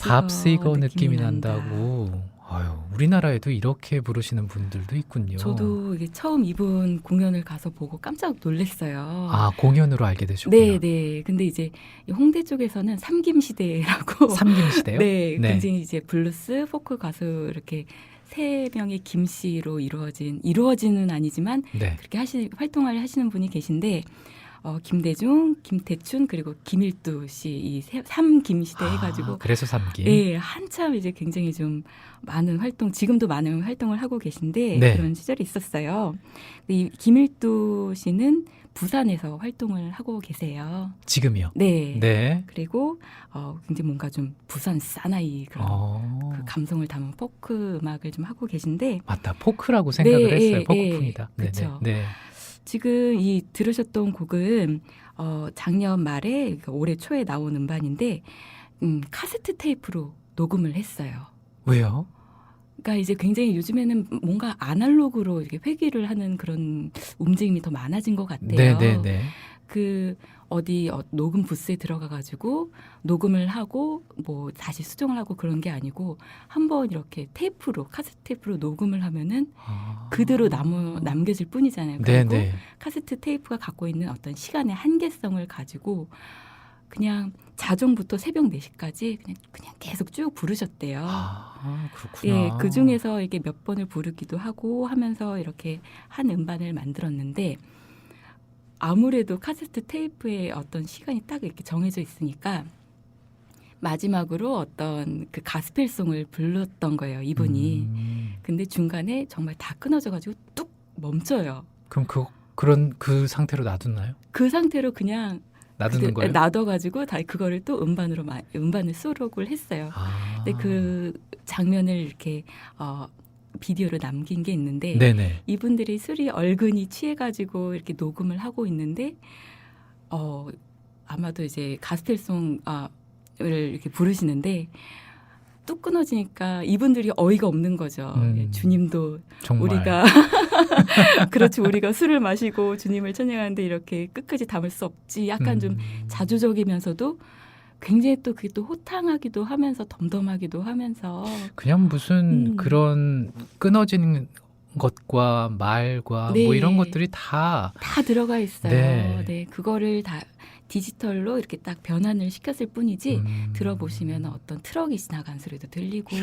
Speaker 1: 밥 시거 느낌이
Speaker 7: 난다.
Speaker 1: 난다고. 아유, 우리나라에도 이렇게 부르시는 분들도 있군요.
Speaker 7: 저도 이게 처음 이분 공연을 가서 보고 깜짝 놀랐어요.
Speaker 1: 아, 공연으로 알게 되셨구나.
Speaker 7: 네, 네. 근데 이제 이 홍대 쪽에서는 삼김시대라고
Speaker 1: 삼김시대요?
Speaker 7: 네, 굉장히 이제 블루스, 포크 가수 이렇게 세 명의 김씨로 이루어지는 아니지만
Speaker 1: 네.
Speaker 7: 그렇게 활동을 하시는 분이 계신데 김대중, 김태춘 그리고 김일두 씨 이 삼김시대 해가지고
Speaker 1: 그래서 삼김.
Speaker 7: 예, 한참 이제 굉장히 좀 많은 지금도 많은 활동을 하고 계신데
Speaker 1: 네.
Speaker 7: 그런 시절이 있었어요. 이 김일두 씨는 부산에서 활동을 하고 계세요.
Speaker 1: 지금이요?
Speaker 7: 네.
Speaker 1: 네.
Speaker 7: 그리고 굉장히 뭔가 좀 부산 사나이 그런 그 감성을 담은 포크 음악을 좀 하고 계신데
Speaker 1: 맞다. 포크라고 생각을
Speaker 7: 네,
Speaker 1: 했어요.
Speaker 7: 예,
Speaker 1: 포크풍이다.
Speaker 7: 예, 그쵸.
Speaker 1: 네. 네.
Speaker 7: 지금 이 들으셨던 곡은 작년 말에 그러니까 올해 초에 나온 음반인데 카세트 테이프로 녹음을 했어요.
Speaker 1: 왜요?
Speaker 7: 그러니까 이제 굉장히 요즘에는 뭔가 아날로그로 이렇게 회귀를 하는 그런 움직임이 더 많아진 것 같아요.
Speaker 1: 네.
Speaker 7: 그 어디 녹음 부스에 들어가 가지고 녹음을 하고 뭐 다시 수정을 하고 그런 게 아니고 한번 이렇게 카세트 테이프로 녹음을 하면은 그대로 남겨질 뿐이잖아요. 그리고
Speaker 1: 네.
Speaker 7: 카세트 테이프가 갖고 있는 어떤 시간의 한계성을 가지고 그냥 자정부터 새벽 4시까지 그냥 계속 쭉 부르셨대요.
Speaker 1: 그렇구나.
Speaker 7: 예, 그 중에서 이게 몇 번을 부르기도 하고 하면서 이렇게 한 음반을 만들었는데 아무래도 카세트 테이프의 어떤 시간이 딱 이렇게 정해져 있으니까 마지막으로 어떤 그 가스펠송을 불렀던 거예요, 이분이. 근데 중간에 정말 다 끊어져가지고 뚝 멈춰요.
Speaker 1: 그럼 그 상태로 놔뒀나요?
Speaker 7: 그 상태로 그냥
Speaker 1: 놔두는 거예요?
Speaker 7: 놔둬가지고 다 그거를 또 음반을 수록을 했어요. 근데 그 장면을 이렇게 비디오로 남긴 게 있는데
Speaker 1: 네네.
Speaker 7: 이분들이 술이 얼근이 취해가지고 이렇게 녹음을 하고 있는데 아마도 이제 가스펠송을 이렇게 부르시는데 뚝 끊어지니까 이분들이 어이가 없는 거죠. 주님도
Speaker 1: 정말.
Speaker 7: 우리가 그렇지 우리가 술을 마시고 주님을 찬양하는데 이렇게 끝까지 담을 수 없지. 약간 좀 자주적이면서도 굉장히 또 그게 또 호탕하기도 하면서 덤덤하기도 하면서
Speaker 1: 그냥 무슨 그런 끊어지는 것과 말과
Speaker 7: 네.
Speaker 1: 뭐 이런 것들이 다
Speaker 7: 들어가 있어요.
Speaker 1: 네.
Speaker 7: 네, 그거를 다 디지털로 이렇게 딱 변환을 시켰을 뿐이지 들어보시면 어떤 트럭이 지나간 소리도 들리고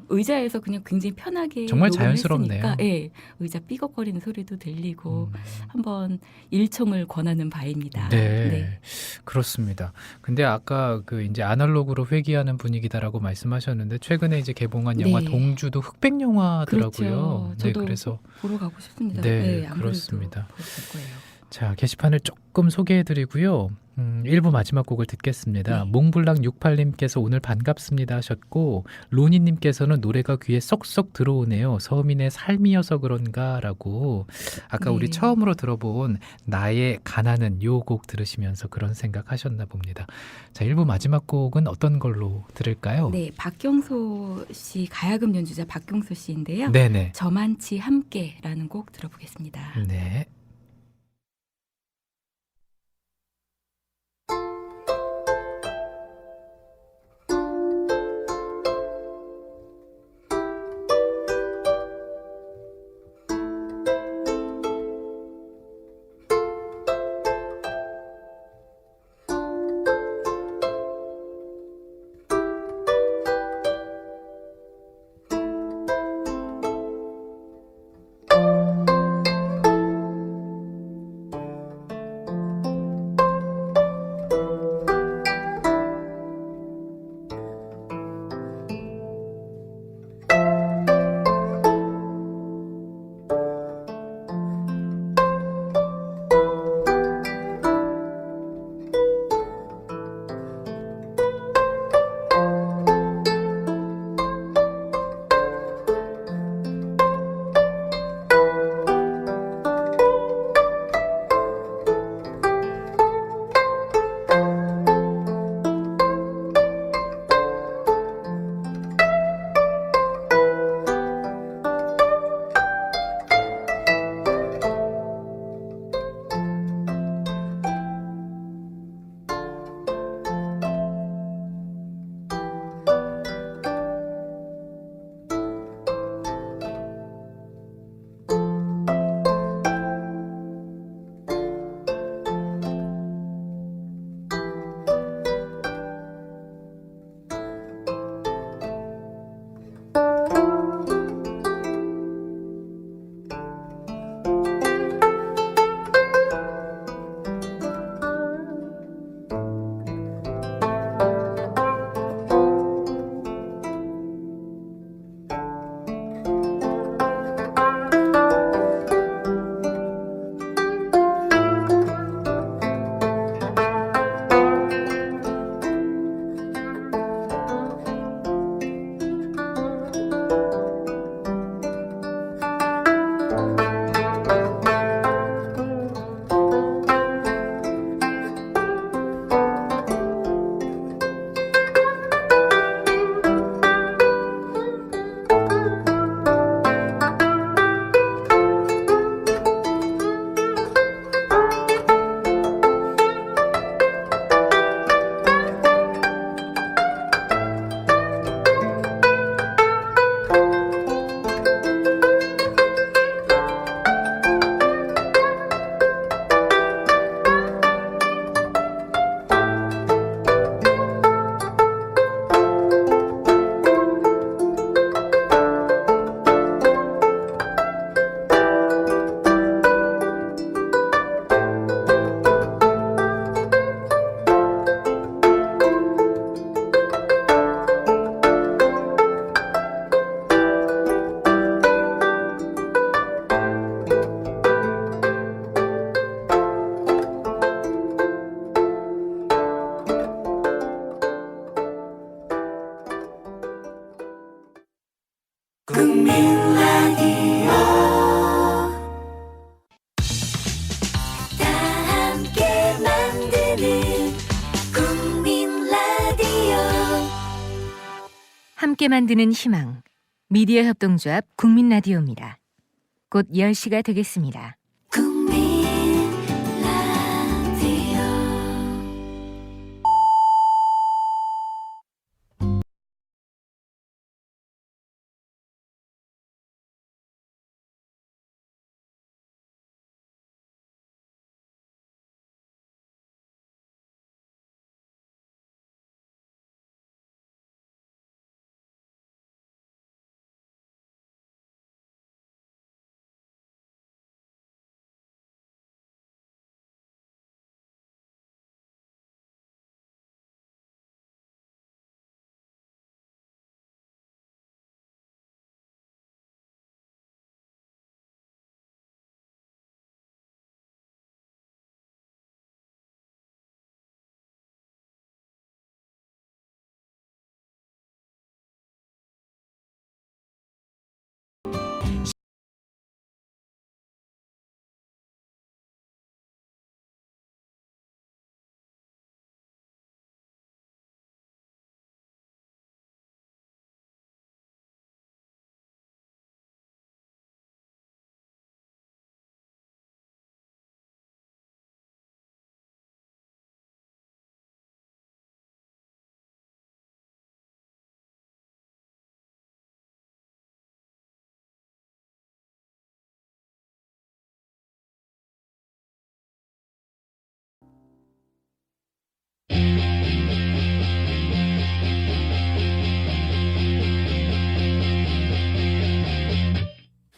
Speaker 7: 의자에서 그냥 굉장히 편하게
Speaker 1: 정말
Speaker 7: 녹음을
Speaker 1: 자연스럽네요.
Speaker 7: 했으니까, 예, 의자 삐걱거리는 소리도 들리고 한번 일청을 권하는 바입니다.
Speaker 1: 네. 그렇습니다. 근데 아까 그 이제 아날로그로 회귀하는 분위기다라고 말씀하셨는데 최근에 이제 개봉한 영화
Speaker 7: 네.
Speaker 1: 동주도 흑백 영화더라고요.
Speaker 7: 그렇죠. 저도
Speaker 1: 네, 그래서
Speaker 7: 보러 가고 싶습니다.
Speaker 1: 네,
Speaker 7: 아무래도
Speaker 1: 그렇습니다.
Speaker 7: 그럴 거예요.
Speaker 1: 자, 게시판을 조금 소개해드리고요. 1부 마지막 곡을 듣겠습니다.
Speaker 7: 네.
Speaker 1: 몽블랑 68님께서 오늘 반갑습니다 하셨고 로니님께서는 노래가 귀에 쏙쏙 들어오네요. 서민의 삶이어서 그런가 라고 아까 우리
Speaker 7: 네.
Speaker 1: 처음으로 들어본 나의 가난은 요 곡 들으시면서 그런 생각하셨나 봅니다. 자, 1부 마지막 곡은 어떤 걸로 들을까요?
Speaker 7: 네, 박경소 씨 가야금 연주자 박경소 씨인데요.
Speaker 1: 네네.
Speaker 7: 저만치 함께라는 곡 들어보겠습니다.
Speaker 1: 네.
Speaker 8: 다 함께 만드는 국민 라디오.
Speaker 2: 함께 만드는 희망. 미디어 협동조합 국민 라디오입니다. 곧 10시가 되겠습니다.
Speaker 8: 국민 라디오.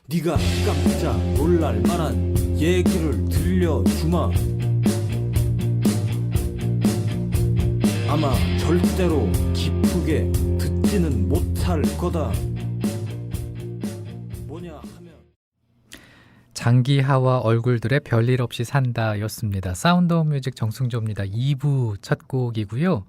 Speaker 9: 네가 깜짝 놀랄 만한 얘기를 들려주마. 아마 절대로 기쁘게 듣지는 못할 거다. 뭐냐 하면
Speaker 1: 장기하와 얼굴들의 별일 없이 산다 였습니다. 사운드 오브 뮤직 정승조입니다. 2부 첫 곡이고요.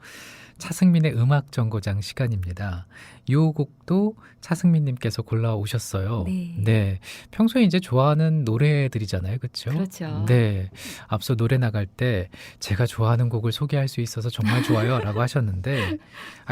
Speaker 1: 차승민의 음악 정거장 시간입니다. 이 곡도 차승민님께서 골라오셨어요.
Speaker 7: 네.
Speaker 1: 평소에 이제 좋아하는 노래들이잖아요. 그렇죠?
Speaker 7: 그렇죠.
Speaker 1: 네. 앞서 노래 나갈 때 제가 좋아하는 곡을 소개할 수 있어서 정말 좋아요 라고 하셨는데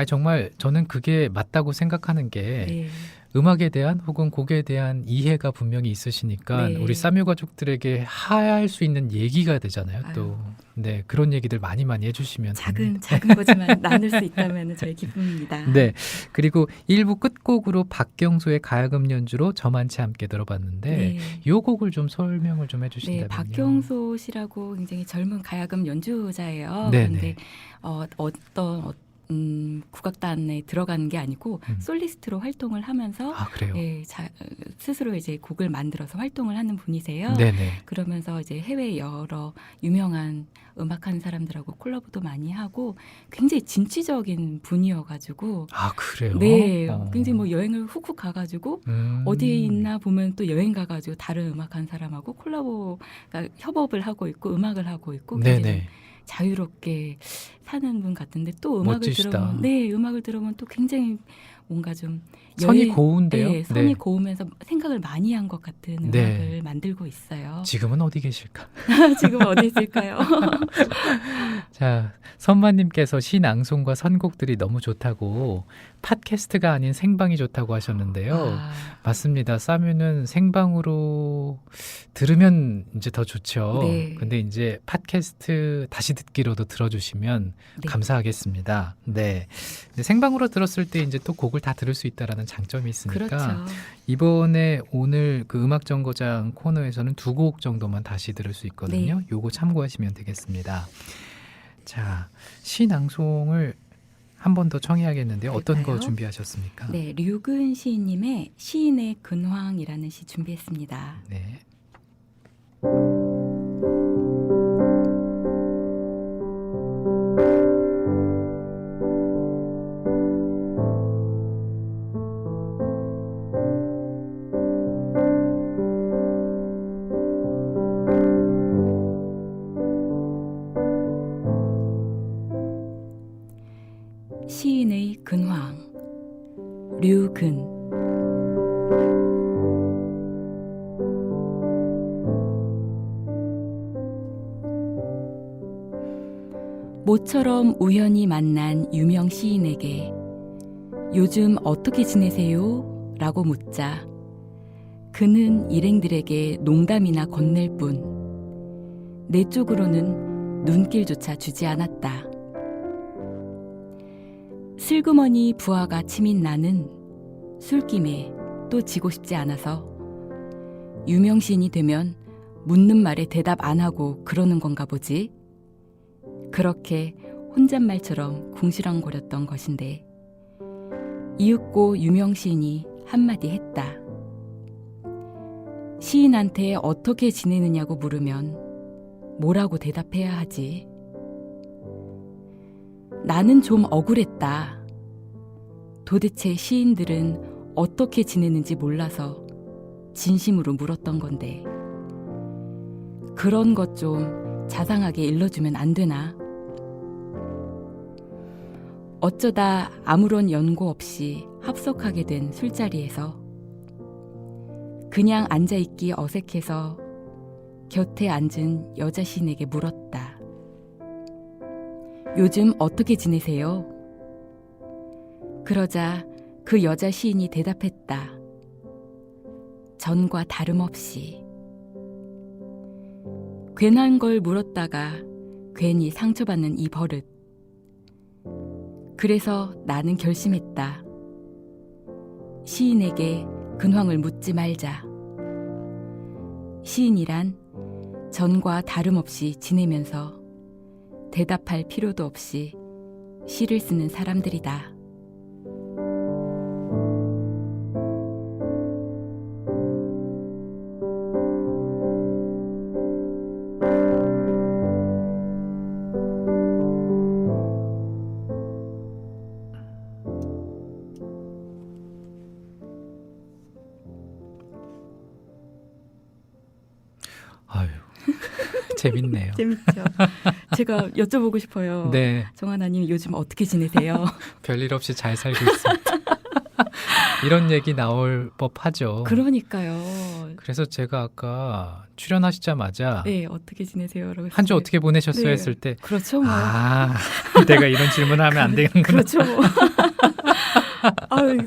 Speaker 1: 정말 저는 그게 맞다고 생각하는 게
Speaker 7: 네.
Speaker 1: 음악에 대한 혹은 곡에 대한 이해가 분명히 있으시니까
Speaker 7: 네.
Speaker 1: 우리 싸뮤 가족들에게 할 수 있는 얘기가 되잖아요. 또 네, 그런 얘기들 많이 해주시면
Speaker 7: 작은 거지만 나눌 수 있다면 저희 기쁨입니다.
Speaker 1: 네. 그리고 1부 끝곡으로 박경수의 가야금 연주로 저만치 함께 들어봤는데
Speaker 7: 네.
Speaker 1: 이 곡을 좀 설명을 좀 해주신다면요.
Speaker 7: 네, 박경수 씨라고 굉장히 젊은 가야금 연주자예요.
Speaker 1: 네네.
Speaker 7: 그런데 어떤 국악단에 들어가는 게 아니고 솔리스트로 활동을 하면서
Speaker 1: 그래요?
Speaker 7: 스스로 이제 곡을 만들어서 활동을 하는 분이세요.
Speaker 1: 네네.
Speaker 7: 그러면서 이제 해외 여러 유명한 음악하는 사람들하고 콜라보도 많이 하고 굉장히 진취적인 분이어가지고
Speaker 1: 그래요?
Speaker 7: 네, 굉장히 뭐 여행을 훅훅 가가지고 어디에
Speaker 1: 음.
Speaker 7: 있나 보면 또 여행 가가지고 다른 음악하는 사람하고 그러니까 협업을 하고 있고 음악을 하고 있고 굉장히
Speaker 1: 네네.
Speaker 7: 자유롭게 사는 분 같은데 또 음악을
Speaker 1: 멋지시다.
Speaker 7: 음악을 들어보면 또 굉장히 뭔가 좀
Speaker 1: 선이 고운데요?
Speaker 7: 네, 선이
Speaker 1: 네.
Speaker 7: 고우면서 생각을 많이 한 것 같은
Speaker 1: 네.
Speaker 7: 음악을 만들고 있어요.
Speaker 1: 지금은 어디 계실까?
Speaker 7: 지금 어디 있을까요?
Speaker 1: 자, 선마님께서 시낭송과 선곡들이 너무 좋다고 팟캐스트가 아닌 생방이 좋다고 하셨는데요. 맞습니다. 싸뮤는 생방으로 들으면 이제 더 좋죠.
Speaker 7: 네.
Speaker 1: 근데 이제 팟캐스트 다시 듣기로도 들어주시면
Speaker 7: 네.
Speaker 1: 감사하겠습니다. 네. 근데 생방으로 들었을 때 이제 또 곡을 다 들을 수 있다라는 장점이 있으니까
Speaker 7: 그렇죠.
Speaker 1: 이번에 오늘 그 음악 정거장 코너에서는 2곡 정도만 다시 들을 수 있거든요.
Speaker 7: 네.
Speaker 1: 요거 참고하시면 되겠습니다. 자, 시낭송을 한 번 더 청해야겠는데요. 어떤 거
Speaker 7: 그럴까요?
Speaker 1: 준비하셨습니까?
Speaker 7: 네, 류근 시인님의 시인의 근황이라는 시 준비했습니다.
Speaker 1: 네.
Speaker 7: 시인의 근황 류근 모처럼 우연히 만난 유명 시인에게 요즘 어떻게 지내세요? 라고 묻자 그는 일행들에게 농담이나 건넬 뿐 내 쪽으로는 눈길조차 주지 않았다. 슬그머니 부하가 치민 나는 술김에 또 지고 싶지 않아서 유명 시인이 되면 묻는 말에 대답 안 하고 그러는 건가 보지. 그렇게 혼잣말처럼 궁시렁거렸던 것인데 이윽고 유명 시인이 한마디 했다. 시인한테 어떻게 지내느냐고 물으면 뭐라고 대답해야 하지? 나는 좀 억울했다. 도대체 시인들은 어떻게 지내는지 몰라서 진심으로 물었던 건데 그런 것 좀 자상하게 일러주면 안 되나? 어쩌다 아무런 연고 없이 합석하게 된 술자리에서 그냥 앉아있기 어색해서 곁에 앉은 여자 시인에게 물었다. 요즘 어떻게 지내세요? 그러자 그 여자 시인이 대답했다. 전과 다름없이. 괜한 걸 물었다가 괜히 상처받는 이 버릇. 그래서 나는 결심했다. 시인에게 근황을 묻지 말자. 시인이란 전과 다름없이 지내면서 대답할 필요도 없이 시를 쓰는 사람들이다.
Speaker 1: 아유, 재밌네요.
Speaker 7: 재밌죠. 제가 여쭤보고 싶어요.
Speaker 1: 네,
Speaker 7: 정하나님 요즘 어떻게 지내세요?
Speaker 1: 별일 없이 잘 살고 있습니다. 이런 얘기 나올 법하죠.
Speaker 7: 그러니까요.
Speaker 1: 그래서 제가 아까 출연하시자마자
Speaker 7: 네, 어떻게 지내세요?
Speaker 1: 한 주 어떻게 보내셨어요?
Speaker 7: 네.
Speaker 1: 했을 때
Speaker 7: 그렇죠, 뭐.
Speaker 1: 아, 내가 이런 질문을 하면 안 되는구나.
Speaker 7: 그렇죠. 뭐.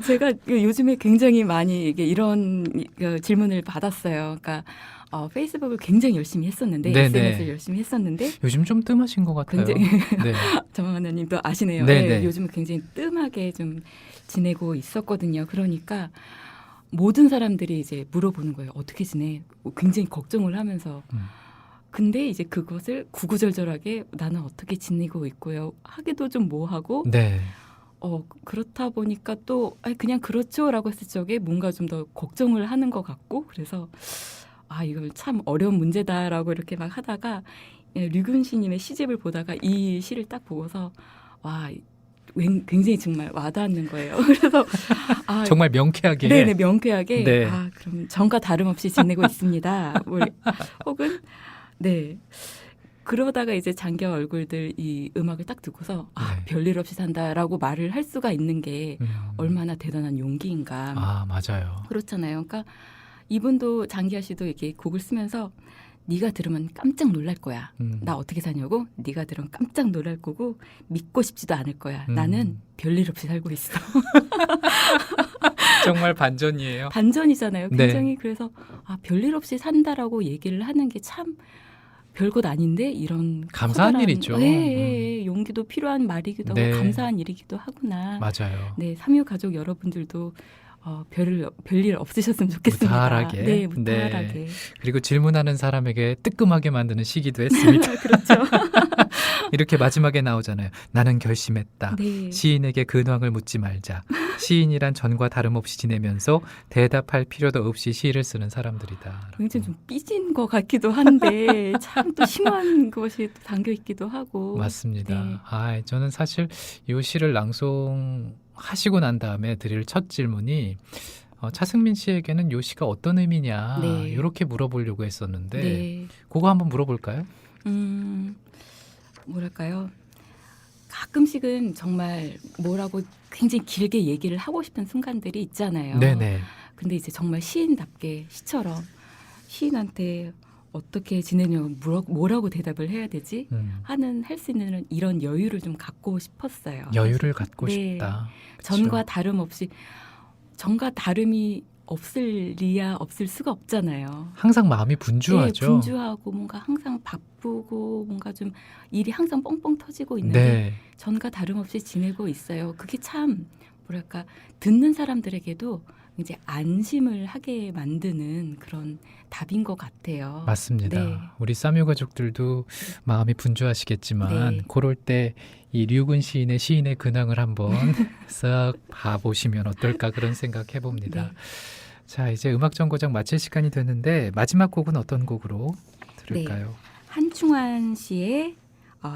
Speaker 7: 제가 요즘에 굉장히 많이 이런 질문을 받았어요. 그러니까 페이스북을 굉장히 열심히 했었는데
Speaker 1: 네네.
Speaker 7: SNS를 열심히 했었는데
Speaker 1: 요즘 좀 뜸하신 것 같아요.
Speaker 7: 굉장히
Speaker 1: 네.
Speaker 7: 정하나님도 아시네요.
Speaker 1: 네네.
Speaker 7: 네, 요즘은 굉장히 뜸하게 좀 지내고 있었거든요. 그러니까 모든 사람들이 이제 물어보는 거예요. 어떻게 지내? 굉장히 걱정을 하면서. 근데 이제 그것을 구구절절하게 나는 어떻게 지내고 있고요. 하기도 좀 뭐하고
Speaker 1: 네.
Speaker 7: 그렇다 보니까 또 그냥 그렇죠라고 했을 적에 뭔가 좀 더 걱정을 하는 것 같고 그래서 이걸 참 어려운 문제다라고 이렇게 막 하다가 류근시님의 시집을 보다가 이 시를 딱 보고서 굉장히 정말 와닿는 거예요. 그래서
Speaker 1: 정말 명쾌하게.
Speaker 7: 네네 명쾌하게
Speaker 1: 네.
Speaker 7: 그럼 전과 다름없이 지내고 있습니다. 혹은 네. 그러다가 이제 장겨 얼굴들 이 음악을 딱 듣고서
Speaker 1: 네.
Speaker 7: 별일 없이 산다라고 말을 할 수가 있는 게 얼마나 대단한 용기인가.
Speaker 1: 맞아요.
Speaker 7: 그렇잖아요. 그러니까 이분도 장기하 씨도 이렇게 곡을 쓰면서 네가 들으면 깜짝 놀랄 거야. 나 어떻게 사냐고? 네가 들으면 깜짝 놀랄 거고 믿고 싶지도 않을 거야. 나는 별일 없이 살고 있어.
Speaker 1: 정말 반전이에요.
Speaker 7: 반전이잖아요. 굉장히
Speaker 1: 네.
Speaker 7: 그래서 별일 없이 산다라고 얘기를 하는 게 참 별것 아닌데 이런
Speaker 1: 감사한
Speaker 7: 커다란,
Speaker 1: 일이죠.
Speaker 7: 네, 용기도 필요한 말이기도 하고
Speaker 1: 네.
Speaker 7: 감사한 일이기도 하구나.
Speaker 1: 맞아요.
Speaker 7: 네, 삼유 가족 여러분들도 별일 없으셨으면 좋겠습니다.
Speaker 1: 무탈하게.
Speaker 7: 네, 무탈하게.
Speaker 1: 네. 그리고 질문하는 사람에게 뜨끔하게 만드는 시기도 했습니다.
Speaker 7: 그렇죠.
Speaker 1: 이렇게 마지막에 나오잖아요. 나는 결심했다.
Speaker 7: 네.
Speaker 1: 시인에게 근황을 묻지 말자. 시인이란 전과 다름없이 지내면서 대답할 필요도 없이 시를 쓰는 사람들이다.
Speaker 7: 굉장히 좀 삐진 것 같기도 한데 참 또 심한 것이 또 담겨 있기도 하고.
Speaker 1: 맞습니다.
Speaker 7: 네.
Speaker 1: 저는 사실 이 시를 낭송하시고 난 다음에 드릴 첫 질문이 차승민 씨에게는 이 시가 어떤 의미냐
Speaker 7: 네.
Speaker 1: 이렇게 물어보려고 했었는데
Speaker 7: 네.
Speaker 1: 그거 한번 물어볼까요?
Speaker 7: 뭐랄까요? 가끔씩은 정말 뭐라고 굉장히 길게 얘기를 하고 싶은 순간들이 있잖아요.
Speaker 1: 네네.
Speaker 7: 근데 이제 정말 시인답게 시처럼 시인한테 어떻게 지내냐고 뭐라고 대답을 해야 되지? 하는 할 수 있는 이런 여유를 좀 갖고 싶었어요.
Speaker 1: 여유를 갖고
Speaker 7: 네.
Speaker 1: 싶다. 그쵸?
Speaker 7: 전과 다름없이 전과 다름이 없을리야 없을 수가 없잖아요.
Speaker 1: 항상 마음이 분주하죠.
Speaker 7: 네, 분주하고 뭔가 항상 바쁘고 뭔가 좀 일이 항상 뻥뻥 터지고 있는데
Speaker 1: 네.
Speaker 7: 전과 다름없이 지내고 있어요. 그게 참 뭐랄까 듣는 사람들에게도 이제 안심을 하게 만드는 그런 답인 것 같아요.
Speaker 1: 맞습니다.
Speaker 7: 네.
Speaker 1: 우리 쌈유 가족들도 마음이 분주하시겠지만
Speaker 7: 네.
Speaker 1: 그럴 때 이 류근 시인의 시인의 근황을 한번 쓱 봐보시면 어떨까 그런 생각 해봅니다.
Speaker 7: 네.
Speaker 1: 자, 이제 음악 정거장 마칠 시간이 됐는데 마지막 곡은 어떤 곡으로 들을까요?
Speaker 7: 한충환 씨의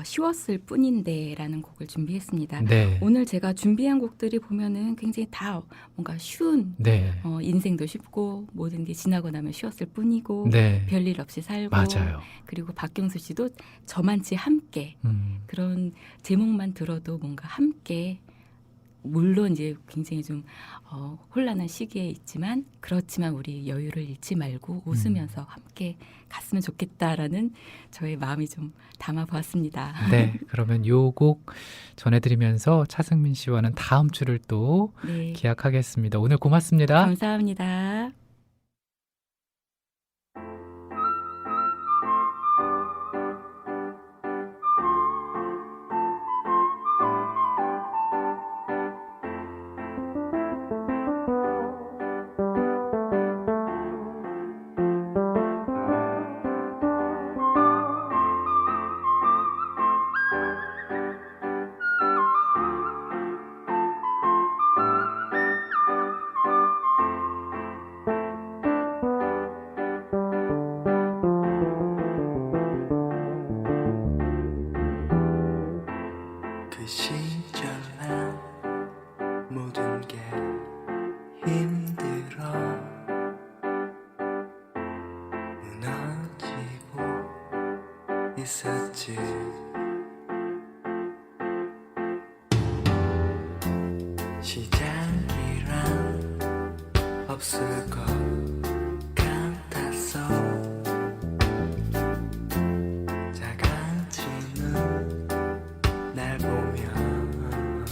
Speaker 7: 쉬웠을 뿐인데라는 곡을 준비했습니다.
Speaker 1: 네.
Speaker 7: 오늘 제가 준비한 곡들이 보면은 굉장히 다 뭔가 쉬운
Speaker 1: 네.
Speaker 7: 인생도 쉽고 모든 게 지나고 나면 쉬웠을 뿐이고
Speaker 1: 네.
Speaker 7: 별일 없이 살고
Speaker 1: 맞아요.
Speaker 7: 그리고 박경수 씨도 저만치 함께 그런 제목만 들어도 뭔가 함께 물론 이제 굉장히 좀 혼란한 시기에 있지만 그렇지만 우리 여유를 잃지 말고 웃으면서 함께 갔으면 좋겠다라는 저의 마음이 좀 담아보았습니다.
Speaker 1: 네. 그러면 요 곡 전해드리면서 차승민 씨와는 다음 주를 또
Speaker 7: 네.
Speaker 1: 기약하겠습니다. 오늘 고맙습니다.
Speaker 7: 감사합니다.
Speaker 10: 그 시절 난 모든 게 힘들어 무너지고 있었지 시작이란 없을 것 같았어 작아지는 날 보면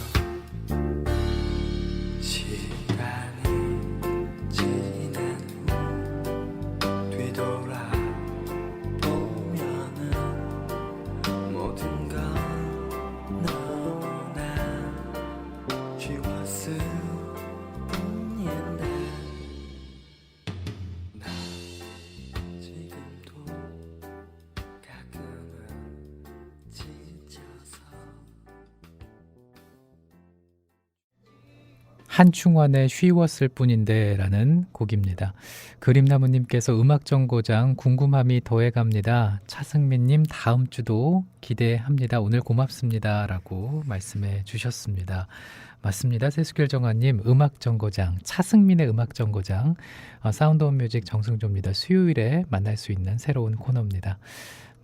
Speaker 10: 시간이 지난 후 뒤돌아보면은 모든 건 너무나 쉬웠을 뿐인데 나 지금도 가끔은 지쳐서
Speaker 1: 한충환의 쉬웠을 뿐인데 라는 곡입니다. 그림나무님께서 음악정거장 궁금함이 더해갑니다. 차승민님 다음 주도 기대합니다. 오늘 고맙습니다. 라고 말씀해 주셨습니다. 맞습니다. 세수결정아님 음악정거장 차승민의 음악정거장 사운드 온 뮤직 정승조입니다. 수요일에 만날 수 있는 새로운 코너입니다.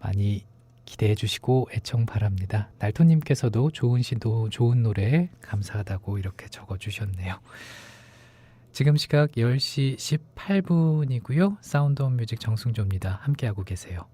Speaker 1: 많이 기대해 주시고 애청 바랍니다. 날토님께서도 좋은 시도 좋은 노래 감사하다고 이렇게 적어주셨네요. 지금 시각 10시 18분이고요. 사운드 온 뮤직 정승조입니다. 함께하고 계세요.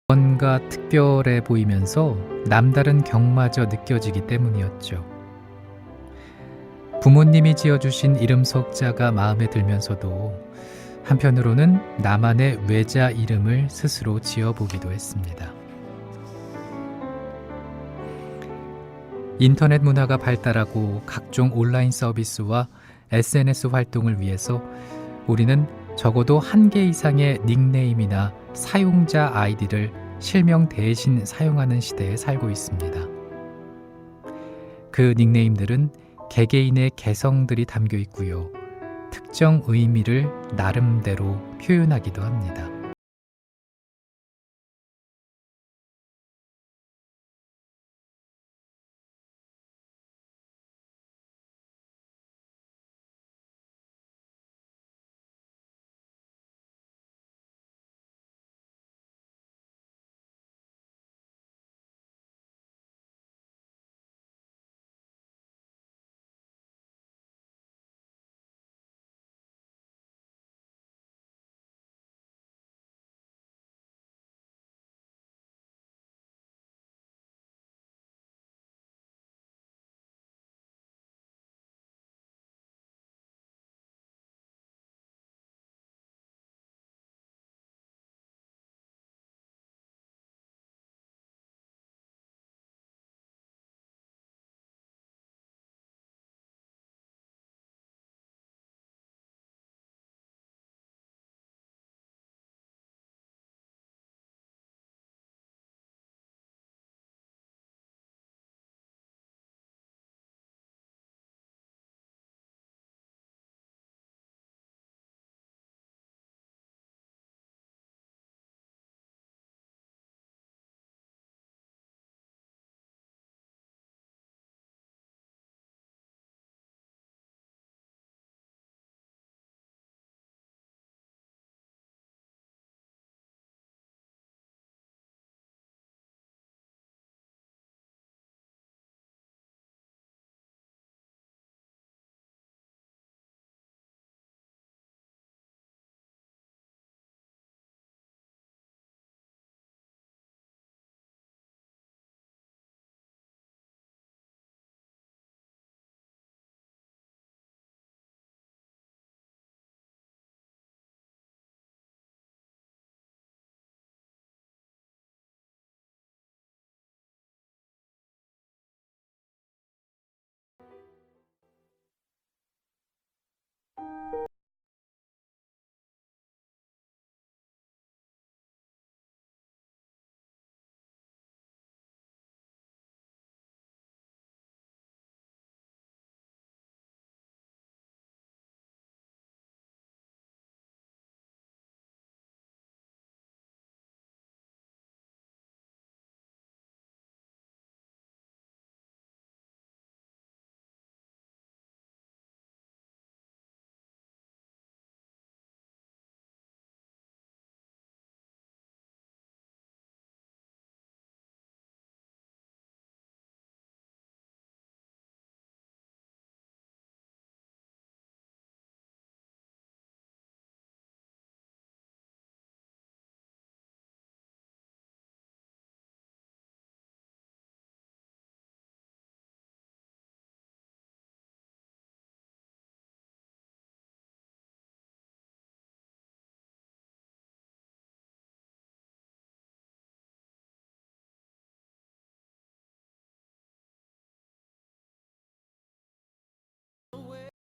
Speaker 1: 뭔가 특별해 보이면서 남다른 경마저 느껴지기 때문이었죠. 부모님이 지어주신 이름 석자가 마음에 들면서도 한편으로는 나만의 외자 이름을 스스로 지어보기도 했습니다. 인터넷 문화가 발달하고 각종 온라인 서비스와 SNS 활동을 위해서 우리는 적어도 한 개 이상의 닉네임이나 사용자 아이디를 실명 대신 사용하는 시대에 살고 있습니다. 그 닉네임들은 개개인의 개성들이 담겨 있고요. 특정 의미를 나름대로 표현하기도 합니다.